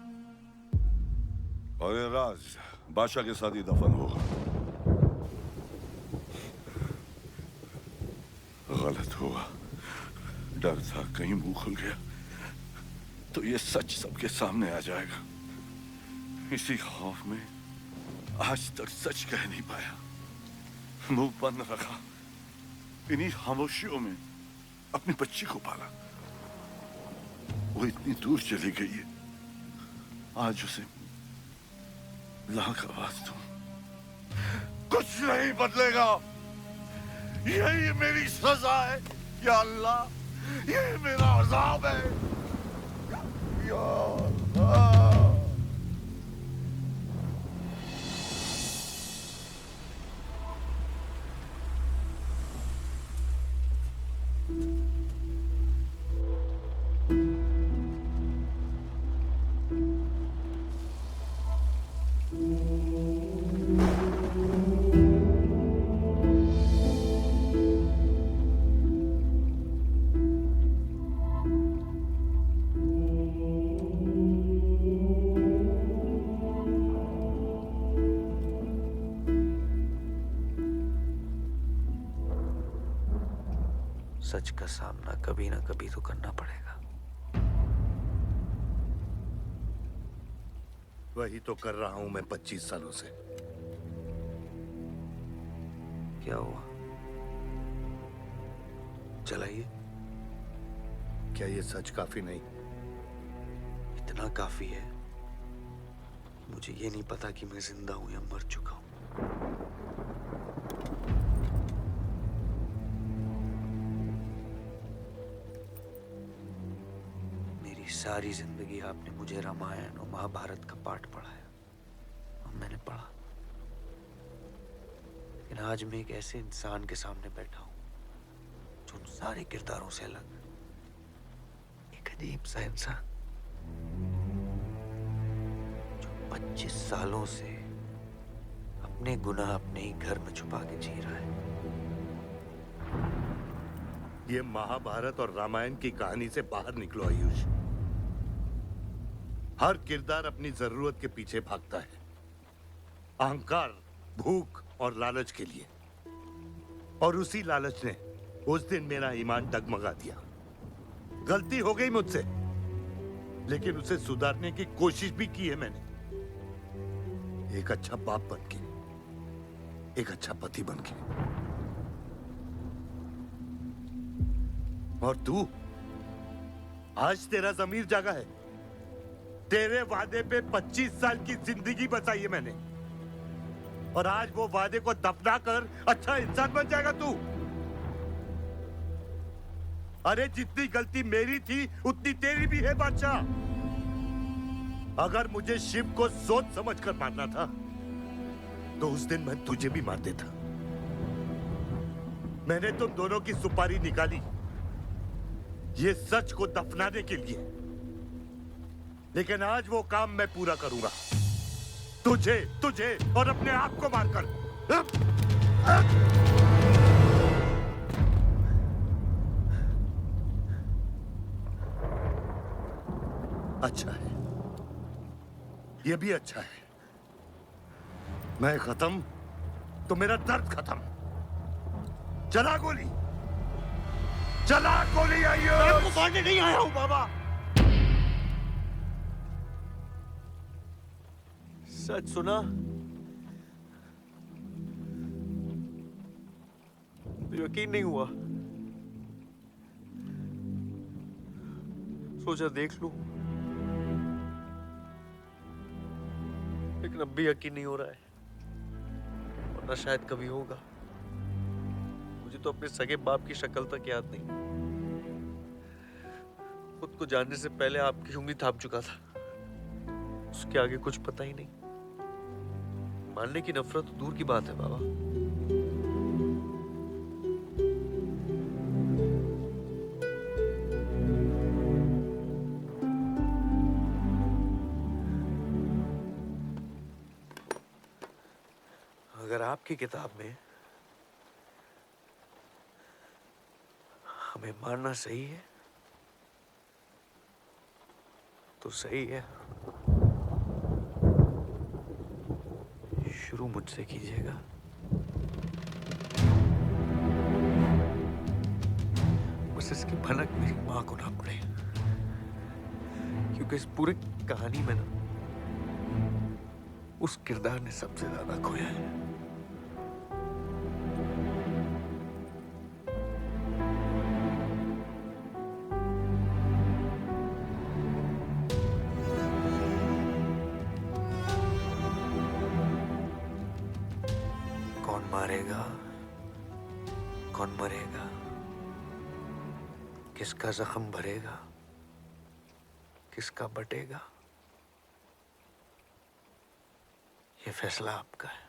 और ये राज बादशाह के साथ ही दफन होगा। गलत हुआ, डर था कहीं मुंह खुल गया तो ये सच सबके सामने आ जाएगा। इसी खौफ में आज तक सच कह नहीं पाया, मुंह बंद रखा। इन्हीं खामोशियों में अपनी बच्ची को पाला। वो इतनी दूर चली गई है, आज उसे लाख आवाज दूं, कुछ नहीं बदलेगा। यही मेरी सजा है या अल्लाह, यही मेरा अज़ाब है या अल्लाह। सच का सामना कभी ना कभी तो करना पड़ेगा। वही तो कर रहा हूं मैं 25 सालों से। क्या हुआ? चलाइए। क्या ये सच काफी नहीं? इतना काफी है। मुझे ये नहीं पता कि मैं जिंदा हूं या मर चुका हूं। सारी जिंदगी आपने मुझे रामायण और महाभारत का पाठ पढ़ाया और मैंने पढ़ा, लेकिन लेकिन आज मैं एक ऐसे इंसान के सामने बैठा हूं जो उन सारे किरदारों से अलग, एक अजीब सा इंसान जो 25 सालों से अपने गुनाह अपने ही घर में छुपा के जी रहा है। ये महाभारत और रामायण की कहानी से बाहर निकलो आयुष। हर किरदार अपनी जरूरत के पीछे भागता है, अहंकार, भूख और लालच के लिए। और उसी लालच ने उस दिन मेरा ईमान डगमगा दिया। गलती हो गई मुझसे, लेकिन उसे सुधारने की कोशिश भी की है मैंने, एक अच्छा बाप बन के, एक अच्छा पति बन के। और तू, आज तेरा जमीर जागा है। तेरे वादे पे 25 साल की जिंदगी बचाई है मैंने, और आज वो वादे को दफना कर अच्छा इंसान बन जाएगा तू। अरे जितनी गलती मेरी थी उतनी तेरी भी है बादशाह। अगर मुझे शिव को सोच समझ कर मारना था तो उस दिन मैं तुझे भी मार देता। मैंने तुम दोनों की सुपारी निकाली ये सच को दफनाने के लिए, लेकिन आज वो काम मैं पूरा करूंगा, तुझे तुझे और अपने आप को मारकर। अच्छा है, ये भी अच्छा है। मैं खत्म तो मेरा दर्द खत्म। चला गोली, चला गोली। आइयो, मैं आपको मारने नहीं आया हूं बाबा। सच सुना? यकीन नहीं हुआ, सोचा देख लूं, लेकिन अब भी यकीन नहीं हो रहा है, वरना शायद कभी होगा। मुझे तो अपने सगे बाप की शक्ल तक याद नहीं। खुद को जानने से पहले आपकी उंगली थाप चुका था, उसके आगे कुछ पता ही नहीं। मानने की नफरत तो दूर की बात है बाबा। अगर आपकी किताब में हमें मारना सही है तो सही है। शुरू मुझसे कीजिएगा। बस इसकी भनक मेरी मां को ना पड़े, क्योंकि इस पूरी कहानी में ना उस किरदार ने सबसे ज्यादा खोया है। कौन मारेगा, कौन मरेगा, किसका जख्म भरेगा, किसका बटेगा, ये फैसला आपका है।